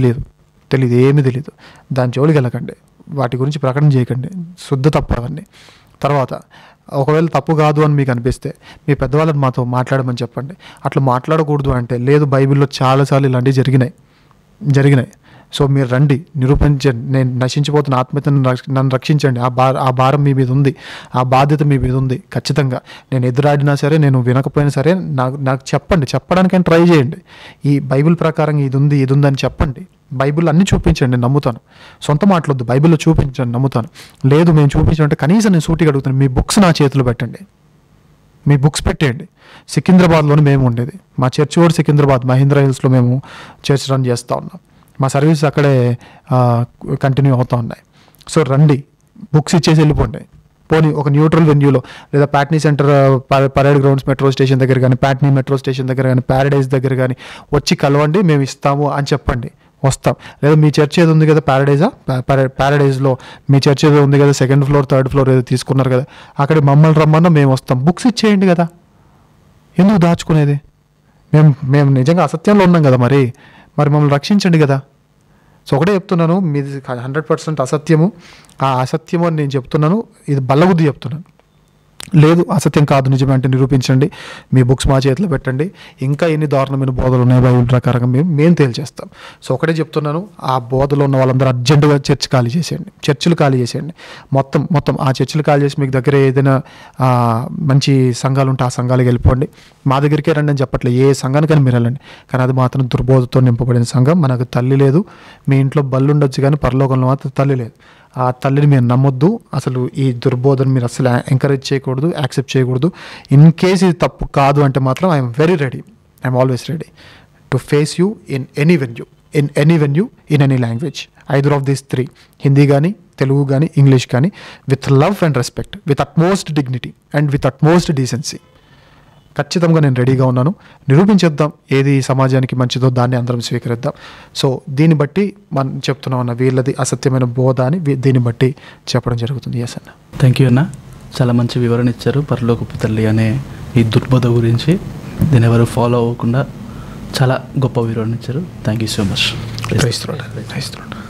ఏమీ తెలియదు, దాని జోలికి వెళ్ళకండి, వాటి గురించి ప్రకటన చేయకండి, శుద్ధ తప్పు అవన్నీ. తర్వాత ఒకవేళ తప్పు కాదు అని మీకు అనిపిస్తే మీ పెద్దవాళ్ళని మాతో మాట్లాడమని చెప్పండి. అట్లా మాట్లాడకూడదు అంటే, లేదు బైబిల్లో చాలాసార్లు ఇలాంటివి జరిగినాయి, సో మీరు రండి, నిరూపించండి, నేను నశించిపోతున్న ఆత్మీయతను నన్ను రక్షించండి, ఆ భారం మీ మీద ఉంది, ఆ బాధ్యత మీ మీద ఉంది. ఖచ్చితంగా నేను ఎదురాడినా సరే, నేను వినకపోయినా సరే నాకు చెప్పడానికైనా ట్రై చేయండి. ఈ బైబిల్ ప్రకారం ఇది ఉంది అని చెప్పండి. బైబిల్ అన్నీ చూపించండి, నమ్ముతాను. సొంత మాటలొద్దు, బైబిల్లో చూపించండి, నమ్ముతాను. లేదు మేము చూపించాలంటే కనీసం నేను సూటిగా అడుగుతాను, మీ బుక్స్ నా చేతిలో పెట్టండి, మీ బుక్స్ పెట్టేయండి. సికింద్రాబాద్లోనే మేము ఉండేది, మా చర్చ్ కూడా సికింద్రాబాద్ మహీంద్రా హిల్స్లో మేము చర్చ్ రన్ చేస్తూ ఉన్నాం, మా సర్వీస్ అక్కడే కంటిన్యూ అవుతూ ఉన్నాయి. సో రండి, బుక్స్ ఇచ్చేసి వెళ్ళిపోండి. పోనీ ఒక న్యూట్రల్ వెన్యూలో, లేదా Patny centre, parade grounds metro station దగ్గర కానీ, ప్యాట్నీ మెట్రో స్టేషన్ దగ్గర కానీ, ప్యారడైజ్ దగ్గర కానీ వచ్చి కలవండి, మేము ఇస్తాము అని చెప్పండి, వస్తాం. లేదా మీ చర్చ్ ఏదో ఉంది కదా, ప్యారడైజ్లో మీ చర్చ్ ఏదో ఉంది కదా, 2nd ఫ్లోర్ 3rd ఫ్లోర్ ఏదో తీసుకున్నారు కదా, అక్కడ మమ్మల్ని రమ్మన్నా మేము వస్తాం. బుక్స్ ఇచ్చేయండి కదా, ఎందుకు దాచుకునేది? మేము నిజంగా అసత్యంలో ఉన్నాం కదా, మరి మమ్మల్ని రక్షించండి కదా. సో ఒకటే చెప్తున్నాను, మీది 100% అసత్యము. ఆ అసత్యము అని నేను చెప్తున్నాను, ఇది బల్లగుద్ది చెప్తున్నాను. లేదు అసత్యం కాదు నిజమే అంటే నిరూపించండి, మీ బుక్స్ మా చేతిలో పెట్టండి. ఇంకా ఎన్ని దారుణమైన బోధలు ఉన్నాయి బైబిల్ ప్రకారంగా మేము తేల్చేస్తాం. సో ఒకటే చెప్తున్నాను, ఆ బోధలో ఉన్న వాళ్ళందరూ అర్జెంటుగా చర్చిలు ఖాళీ చేసేయండి. మొత్తం ఆ చర్చిలు ఖాళీ చేసి మీకు దగ్గర ఏదైనా మంచి సంఘాలు ఉంటే ఆ సంఘాలకు వెళ్ళిపోండి. మా దగ్గరికే రండి అని చెప్పట్లేదు, ఏ సంఘానికైనా మీరు వెళ్ళండి, కానీ అది మాత్రం దుర్బోధతో నింపబడిన సంఘం. మనకు తల్లి లేదు, మీ ఇంట్లో బల్లు ఉండొచ్చు కానీ పరలోకంలో మాత్రం తల్లి లేదు. ఆ తల్లిని మీరు నమ్మొద్దు, అసలు ఈ దుర్బోధన మీరు అసలు ఎంకరేజ్ చేయకూడదు, యాక్సెప్ట్ చేయకూడదు. ఇన్ కేస్ ఇది తప్పు కాదు అంటే మాత్రం I'm very ready, I'm always ready to face you in any venue, in any language, either of these 3, Hindi కానీ, తెలుగు కానీ, ఇంగ్లీష్ కానీ, with love and respect, with utmost dignity and with utmost decency. ఖచ్చితంగా నేను రెడీగా ఉన్నాను. నిరూపించేద్దాం, ఏది సమాజానికి మంచిదో దాన్ని అందరం స్వీకరిద్దాం. సో దీన్ని బట్టి మనం చెప్తున్నాం అన్న, వీళ్ళది అసత్యమైన బోధ అని దీన్ని బట్టి చెప్పడం జరుగుతుంది. ఎస్ అన్న, థ్యాంక్ యూ అన్న, చాలా మంచి వివరణ ఇచ్చారు పరలోకపు తల్లి అనే ఈ దుర్బోధ గురించి. దీన్ని ఎవరు ఫాలో అవ్వకుండా చాలా గొప్ప వివరణ ఇచ్చారు. Thank you so much. క్రైస్తవుడు.